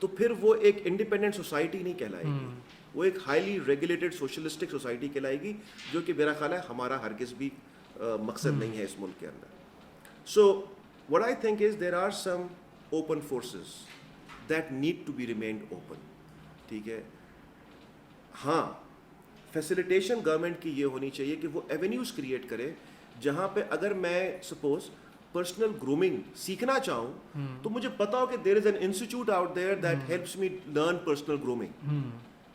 تو پھر وہ ایک انڈیپینڈنٹ سوسائٹی نہیں کہلائے گی, وہ ایک ہائیلی ریگولیٹڈ سوشلسٹک سوسائٹی کہلائے گی, جو کہ میرا خیال ہے ہمارا ہرگز بھی مقصد نہیں ہے اس ملک کے اندر. سو what I think is there are some open forces that need to be remained open. ٹھیک ہے, ہاں فیسیلیٹیشن گورنمنٹ کی یہ ہونی چاہیے کہ وہ ایونیوز کریٹ کرے جہاں پہ اگر میں سپوز پرسنل گرومنگ سیکھنا چاہوں تو مجھے پتا ہو کہ there is an institute out there that helps me learn personal grooming.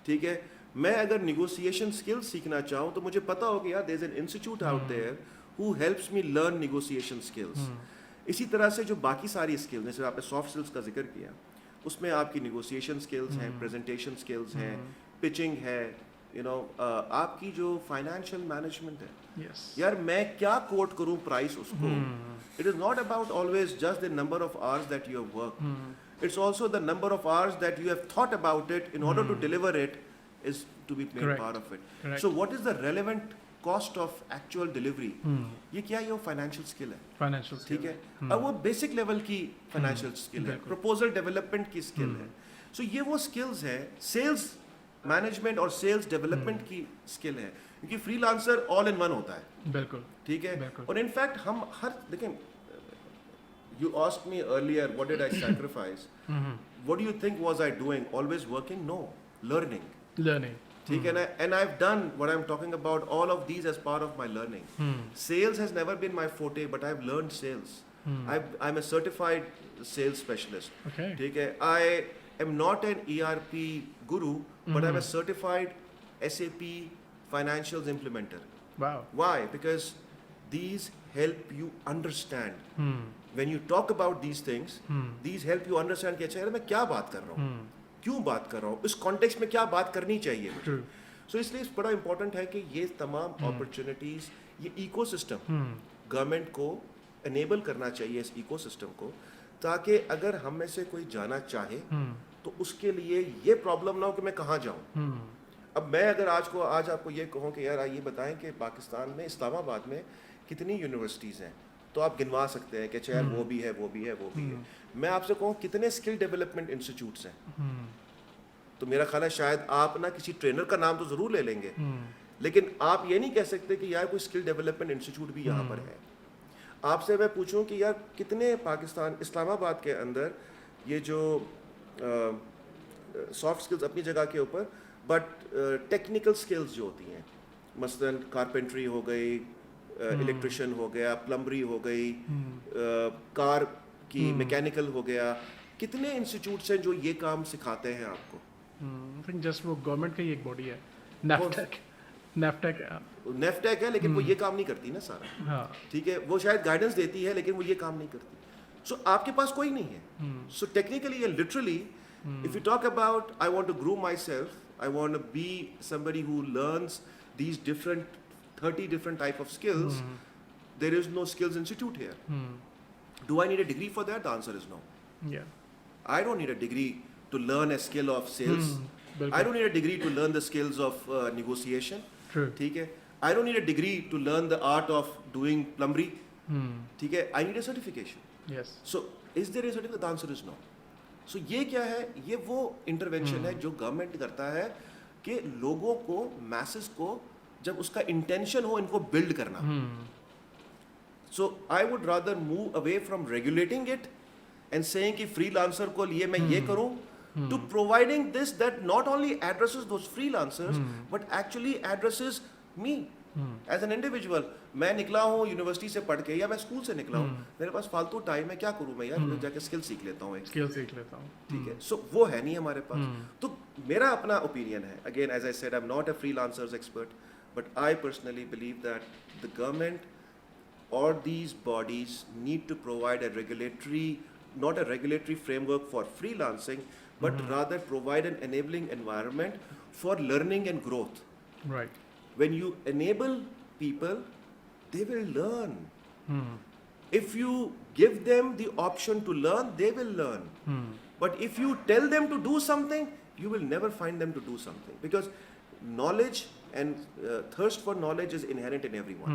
ٹھیک ہے, میں اگر نیگوسیشن اسکلس سیکھنا چاہوں تو مجھے پتا ہو کہ یار there is an institute out there who helps me learn negotiation skills. اسی طرح سے جو باقی ساری اسکلز جیسے آپ نے سافٹ اسکلس کا ذکر کیا, اس میں آپ کی نیگوسیشن اسکلز ہیں, پریزنٹیشن اسکلز ہیں, پچنگ ہے, آپ کی جو فائنینشیل مینجمنٹ ہے. یار میں کیا کوٹ کروں پرائس اس کو. It is not about always just the number of hours that you have work, it's also the number of hours that you have thought about it in order to deliver it is to be made part of it. So what is the relevant cost of actual delivery, یہ کیا یہ financial skill ہے. ٹھیک ہے, اور وہ basic level کی financial skill ہے, پروپوزل ڈیولپمنٹ کی اسکل ہے. سو یہ وہ اسکلز ہیں, سیلز مینجمنٹ اور سیلز ڈیولپمنٹ کی اسکل ہے, کیونکہ free lancer all in one ہوتا ہے. بالکل ٹھیک ہے, اور ان فیکٹ ہم ہر دیکھیں, you asked me earlier what did I sacrifice, what do you think was I doing, always working, no, learning. ٹھیک ہے نا, and I've done what I'm talking about, all of these as part of my learning. Sales has never been my forte, but I've learned sales. I'm a certified sales specialist. ٹھیک ہے, I am not an ERP guru, but I'm a certified SAP financials implementer. Wow. Why? Because these help you understand. When you talk about these things, these help you understand کہ اچھا یار میں کیا بات کر رہا ہوں, کیوں بات کر رہا ہوں, اس کانٹیکسٹ میں کیا بات کرنی چاہیے. سو اس لیے بڑا امپورٹنٹ ہے کہ یہ تمام اپرچونیٹیز, یہ ایکو سسٹم گورنمنٹ کو انیبل کرنا چاہیے, اس ایکو سسٹم کو, تاکہ اگر ہم میں سے کوئی جانا چاہے تو اس کے لیے یہ پرابلم نہ ہو کہ میں کہاں جاؤں. اب میں اگر آج آپ کو یہ کہوں کہ یار یہ بتائیں کہ پاکستان میں اسلام آباد میں کتنی یونیورسٹیز ہیں, تو آپ گنوا سکتے ہیں کہ اچھا یار وہ بھی ہے, وہ بھی ہے, وہ بھی ہے. میں آپ سے کہوں کتنے اسکل ڈیولپمنٹ انسٹیٹیوٹس ہیں, تو میرا خیال ہے شاید آپ نا کسی ٹرینر کا نام تو ضرور لے لیں گے, لیکن آپ یہ نہیں کہہ سکتے کہ یار کوئی اسکل ڈیولپمنٹ انسٹیٹیوٹ بھی یہاں پر ہے. آپ سے میں پوچھوں کہ یار کتنے پاکستان اسلام آباد کے اندر یہ جو سافٹ اسکلز اپنی جگہ کے اوپر, بٹ ٹیکنیکل اسکلز جو ہوتی ہیں, مثلاً کارپینٹری ہو گئی, الیکٹریشین ہو گیا, پلمبری ہو گئی, کار کی میکینیکل ہو گیا, کتنے انسٹیٹیوٹس ہیں جو یہ کام سکھاتے ہیں آپ کو. جسٹ وہ گورنمنٹ کا ہی ایک باڈی ہے, نیفٹیک ہے, لیکن وہ یہ کام نہیں کرتی نا سارا. ٹھیک ہے, وہ شاید گائیڈنس دیتی ہے لیکن وہ یہ کام نہیں کرتی. سو آپ کے پاس کوئی نہیں ہے. So technically and literally if you talk about I want to groom myself, I want to be somebody who learns these 30 different type of skills, there is no skills institute here. Do I need a degree for that? The answer is no. I don't need a degree to learn a skill of sales. I don't need a degree to learn the skills of negotiation. ٹھیک ہے, I don't need a degree to learn the art of doing plumbery. ٹھیک ہے, I need a certification. So is there a certificate? The answer is no. سو یہ کیا ہے, یہ وہ intervention ہے جو گورنمنٹ کرتا ہے کہ لوگوں کو, میسز کو, جب اس کا انٹینشن ہو ان کو بلڈ کرنا. So I would rather move away from regulating it and seeing کہ فری لانسر کو لیے میں یہ کروں, to providing this that not only addresses those freelancers but actually addresses me as an individual. میں نکلا ہوں یونیورسٹی سے پڑھ کے یا میں اسکول سے نکلا ہوں, میرے پاس فالتو ٹائم ہے, کیا کروں میں یار, جا کے اسکل سیکھ لیتا ہوں. ٹھیک ہے, سو وہ ہے نہیں ہمارے پاس. تو میرا اپنا اوپینین ہے, again as I said I am not a free lancers expert, but I personally believe that the government or these bodies need to provide a regulatory, not a regulatory framework for freelancing, but rather provide an enabling environment for learning and growth. Right. When you enable people, they will learn. If you give them the option to learn, they will learn. But if you tell them to do something, you will never find them to do something, because knowledge and thirst for knowledge is inherent in everyone.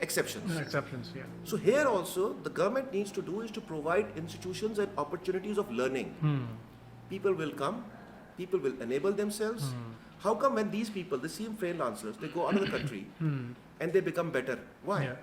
exceptions. Yeah. So here also the government needs to do is to provide institutions and opportunities of learning. People will come, people will enable themselves. How come when these people, the same freelancers, they go out of the country and they become better? Why? Yeah.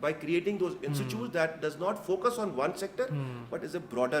by creating those institutes that does not focus on one sector but is a broader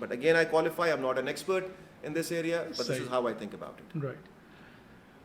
but again I qualify, I'm not an expert in this area, but this is how I think about it. Right.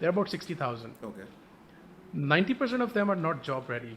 they are about 60,000. Okay. 90% of them are not job ready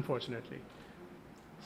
unfortunately.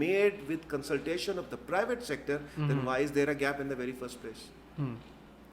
made with consultation of the private sector, then why is there a gap in the very first place?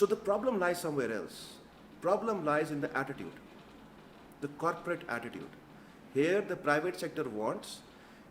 So the problem lies somewhere else. Problem lies in the attitude, the corporate attitude. Here the private sector wants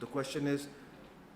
the question is,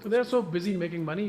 So they are so busy making money,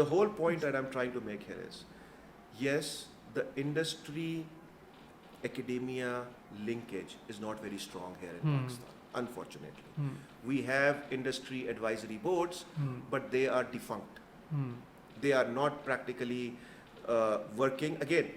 the whole point that I'm trying to make here is, yes, the industry academia linkage is not very strong here in Pakistan, unfortunately. We have industry advisory boards, but they are defunct. They are not practically working. Again,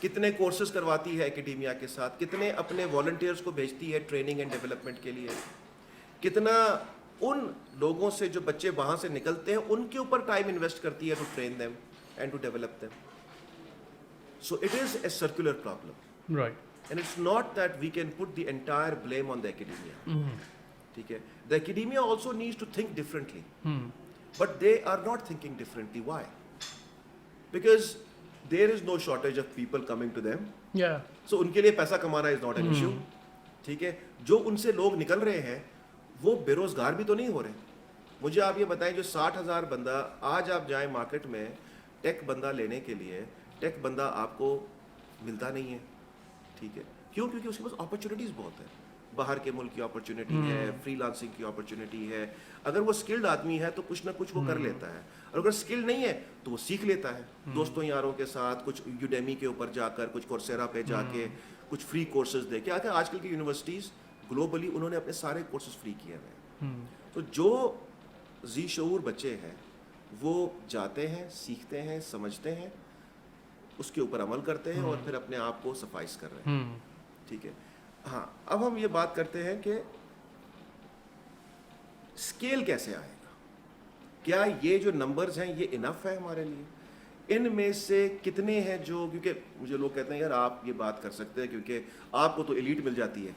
کتنے courses کرواتی ہے ایکیڈیمیا کے ساتھ, کتنے اپنے volunteers کو بھیجتی ہے ٹریننگ اینڈ ڈیولپمنٹ کے لیے, کتنا ان لوگوں سے جو بچے وہاں سے نکلتے ہیں ان کے اوپر ٹائم انویسٹ کرتی ہے to train them and to develop them. So it is a circular problem, and it's not that we can put the entire blame on the academia. ٹھیک ہے, the academia also needs to think differently, but they are not thinking differently. Why? Because there is no shortage of people coming to them. So ان کے لیے پیسہ کمانا is not an issue. ٹھیک ہے, جو ان سے لوگ نکل رہے ہیں وہ بے روزگار بھی تو نہیں ہو رہے. مجھے آپ یہ بتائیں, جو 60,000 بندہ آج آپ جائیں مارکیٹ میں ٹیک بندہ لینے کے لیے, ٹیک بندہ آپ کو ملتا نہیں ہے. ٹھیک ہے, کیوں؟ کیونکہ اس کے پاس اپرچونیٹیز بہت ہیں. باہر کے ملک کی اپرچونیٹی ہے, فری لانسنگ کی اپرچونیٹی ہے. اگر وہ اسکلڈ آدمی ہے تو کچھ نہ کچھ وہ کر لیتا ہے, اور اگر اسکلڈ نہیں ہے تو وہ سیکھ لیتا ہے دوستوں یاروں کے ساتھ, کچھ یوڈیمی کے اوپر جا کر, کچھ کورسیرا پہ جا کے, کچھ فری کورسز دے کے. آج کل کی یونیورسٹیز گلوبلی انہوں نے اپنے سارے کورسز فری کیے ہوئے ہیں. تو جو ذی شعور بچے ہیں وہ جاتے ہیں, سیکھتے ہیں, سمجھتے ہیں, اس کے اوپر عمل کرتے ہیں اور پھر اپنے آپ کو سفائز کر رہے ہیں. ٹھیک ہے, ہاں اب ہم یہ بات کرتے ہیں کہ اسکیل کیسے آئے گا. کیا یہ جو نمبرز ہیں یہ انف ہے ہمارے لیے؟ ان میں سے کتنے ہیں جو, کیونکہ مجھے لوگ کہتے ہیں یار آپ یہ بات کر سکتے ہیں کیونکہ آپ کو تو ایلیٹ مل جاتی ہے.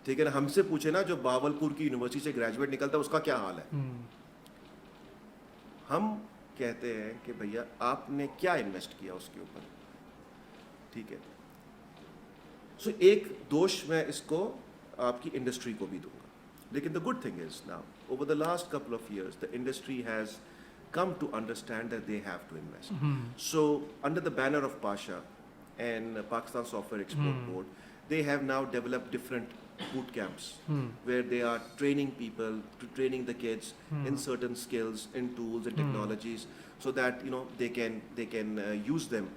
ٹھیک ہے نا, ہم سے پوچھے نا جو باولپور کی یونیورسٹی سے گریجویٹ نکلتا ہے اس کا کیا حال ہے. ہم کہتے ہیں کہ بھیا آپ نے کیا انویسٹ کیا اس کے اوپر. ٹھیک ہے, سو ایک دوش میں اس کو آپ کی انڈسٹری کو بھی دوں گا. لیکن the good thing is now, over the last couple of years, the industry has come to understand that they have to invest. So, under the banner of Pasha and Pakistan Software Export Board, they have now developed different boot camps where they are training people, training the kids in certain skills, in tools and technologies, so that they can use them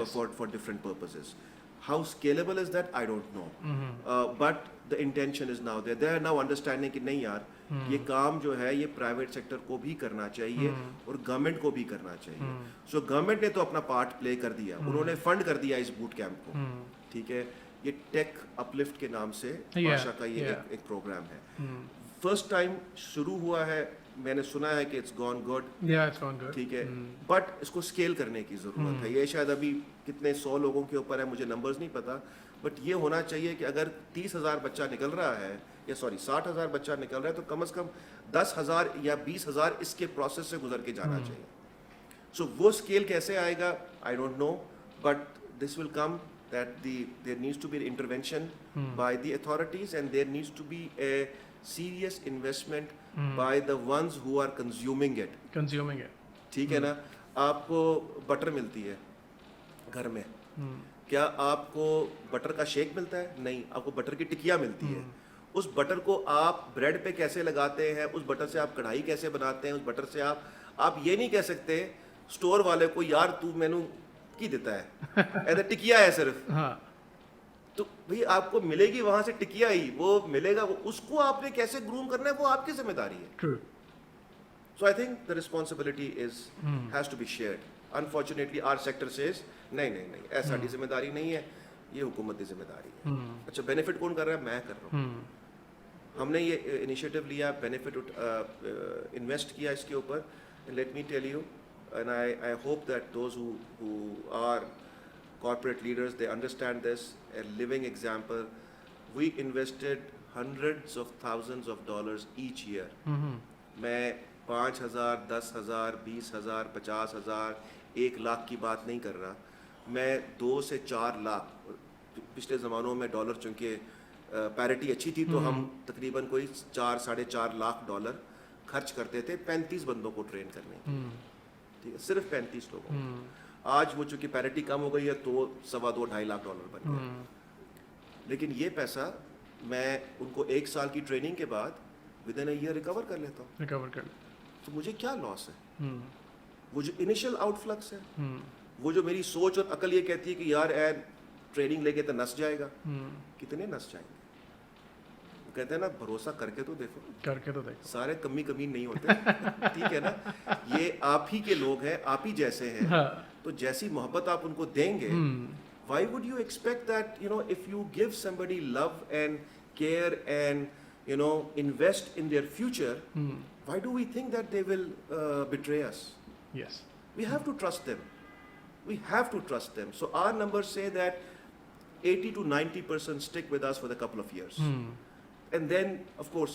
for different purposes. How scalable is that? I don't know. But the intention is now there. They are now understanding کہ نہیں یار یہ کام جو ہے یہ private sector کو بھی کرنا چاہیے اور گورنمنٹ کو بھی کرنا چاہیے. سو گورنمنٹ نے تو اپنا پارٹ پلے کر دیا, انہوں نے فنڈ کر دیا اس بوٹ کیمپ کو. ٹھیک ہے, یہ ٹیک اپلفٹ کے نام سے بادشاہ کا یہ ایک پروگرام ہے. فرسٹ ٹائم شروع ہوا ہے, میں نے سنا ہے کہ اٹس گون گڈ. ٹھیک ہے, بٹ اس کو اسکیل کرنے کی ضرورت ہے. یہ شاید ابھی کتنے 100 لوگوں کے اوپر ہے, مجھے نمبرز نہیں پتا, بٹ یہ ہونا چاہیے کہ اگر 30,000 بچہ نکل رہا ہے, یا 60,000 بچہ نکل رہا ہے, تو کم از کم 10,000 یا 20,000 اس کے پروسیس سے گزر کے جانا چاہیے. سو وہ اسکیل کیسے آئے گا I don't know, but this will come that there needs to be intervention by the authorities, and there needs to be a serious investment by the ones who are consuming it. ٹھیک ہے نا, آپ کو butter ملتی ہے گھر میں, کیا آپ کو بٹر کا شیک ملتا ہے؟ نہیں, آپ کو بٹر کی ٹکیا ملتی ہے. اس بٹر کو آپ بریڈ پہ کیسے لگاتے ہیں, اس بٹر سے آپ کڑھائی کیسے بناتے ہیں, اس بٹر سے آپ یہ نہیں کہہ سکتے اسٹور والے کو یار تو مینو کی دیتا ہے ایسا ٹکیا ہے صرف. تو بھئی آپ کو ملے گی وہاں سے ٹکیا ہی, وہ ملے گا, اس کو آپ نے کیسے گروم کرنا ہے وہ آپ کی ذمہ داری ہے. So I think the responsibility has to be shared. Unfortunately our sector says نہیں ایسا ذمہ داری نہیں ہے, یہ حکومت کی ذمہ داری ہے. اچھا بینیفٹ کون کر رہا ہے؟ میں کر رہا ہوں. ہم نے یہ انیشیٹو لیا, بینیفٹ انویسٹ کیا اس کے اوپر. Let me tell you, and I hope that those who are corporate leaders, they understand this. A living example, we invested hundreds of thousands of dollars each year. میں 5,000, 10,000, 20,000, 50,000, 1 لاکھ کی بات نہیں کر رہا, میں 2 سے 4 لاکھ. پچھلے زمانوں میں ڈالر چونکہ پیرٹی اچھی تھی تو ہم تقریباً کوئی 4-4.5 لاکھ ڈالر خرچ کرتے تھے 35 بندوں کو ٹرین کرنے کی. ٹھیک ہے, صرف 35 لوگوں. آج وہ چونکہ پیرٹی کم ہو گئی ہے تو 2.5 لاکھ ڈالر بن گیا. لیکن یہ پیسہ میں ان کو 1 سال کی ٹریننگ کے بعد ودن اے ایئر ریکور کر لیتا ہوں. تو مجھے کیا لاس ہے؟ وہ جو انیشل آؤٹ فلکس ہے, وہ جو میری سوچ اور عقل یہ کہتی ہے کہ یار اے ٹریننگ لے کے تو نس جائے گا. کتنے نس جائیں گے؟ وہ کہتے ہیں نا بھروسہ کر کے تو دیکھو, سارے کمی نہیں ہوتے. ٹھیک ہے نا, یہ آپ ہی کے لوگ ہیں, آپ ہی جیسے ہیں, تو جیسی محبت آپ ان کو دیں گے why would you expect that, you know, if you give somebody love and care and, you know, invest in their future, why do we think that they will betray us? Yes. We have to trust them. We have to trust them. So our numbers say that 80 to 90% stick with us for a couple of years. And then, of course,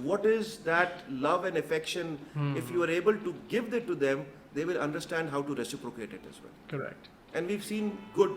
what is that love and affection. If you are able to give that to them, they will understand how to reciprocate it as well. Correct. And we've seen good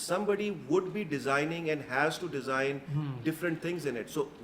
somebody would be designing and has to design different things in it. So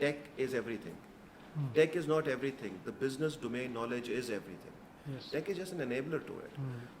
tech is everything. Tech is not everything. The business domain knowledge is everything. Yes. Tech is just an enabler to it.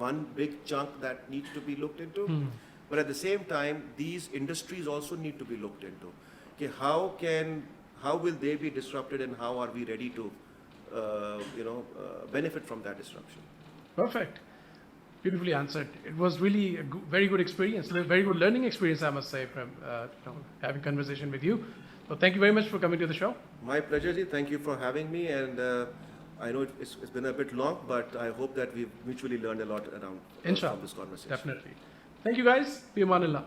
one big chunk that needs to be looked into, but at the same time these industries also need to be looked into. Okay, how will they be disrupted and how are we ready to benefit from that disruption? Perfect. Beautifully answered. It was really a very good experience, a very good learning experience, I must say, from having conversation with you. So thank you very much for coming to the show. My pleasure, ji. Thank you for having me, and I know it's been a bit long, but I hope that we've mutually learned a lot around from this conversation. Definitely. Thank you guys. Fi amanillah.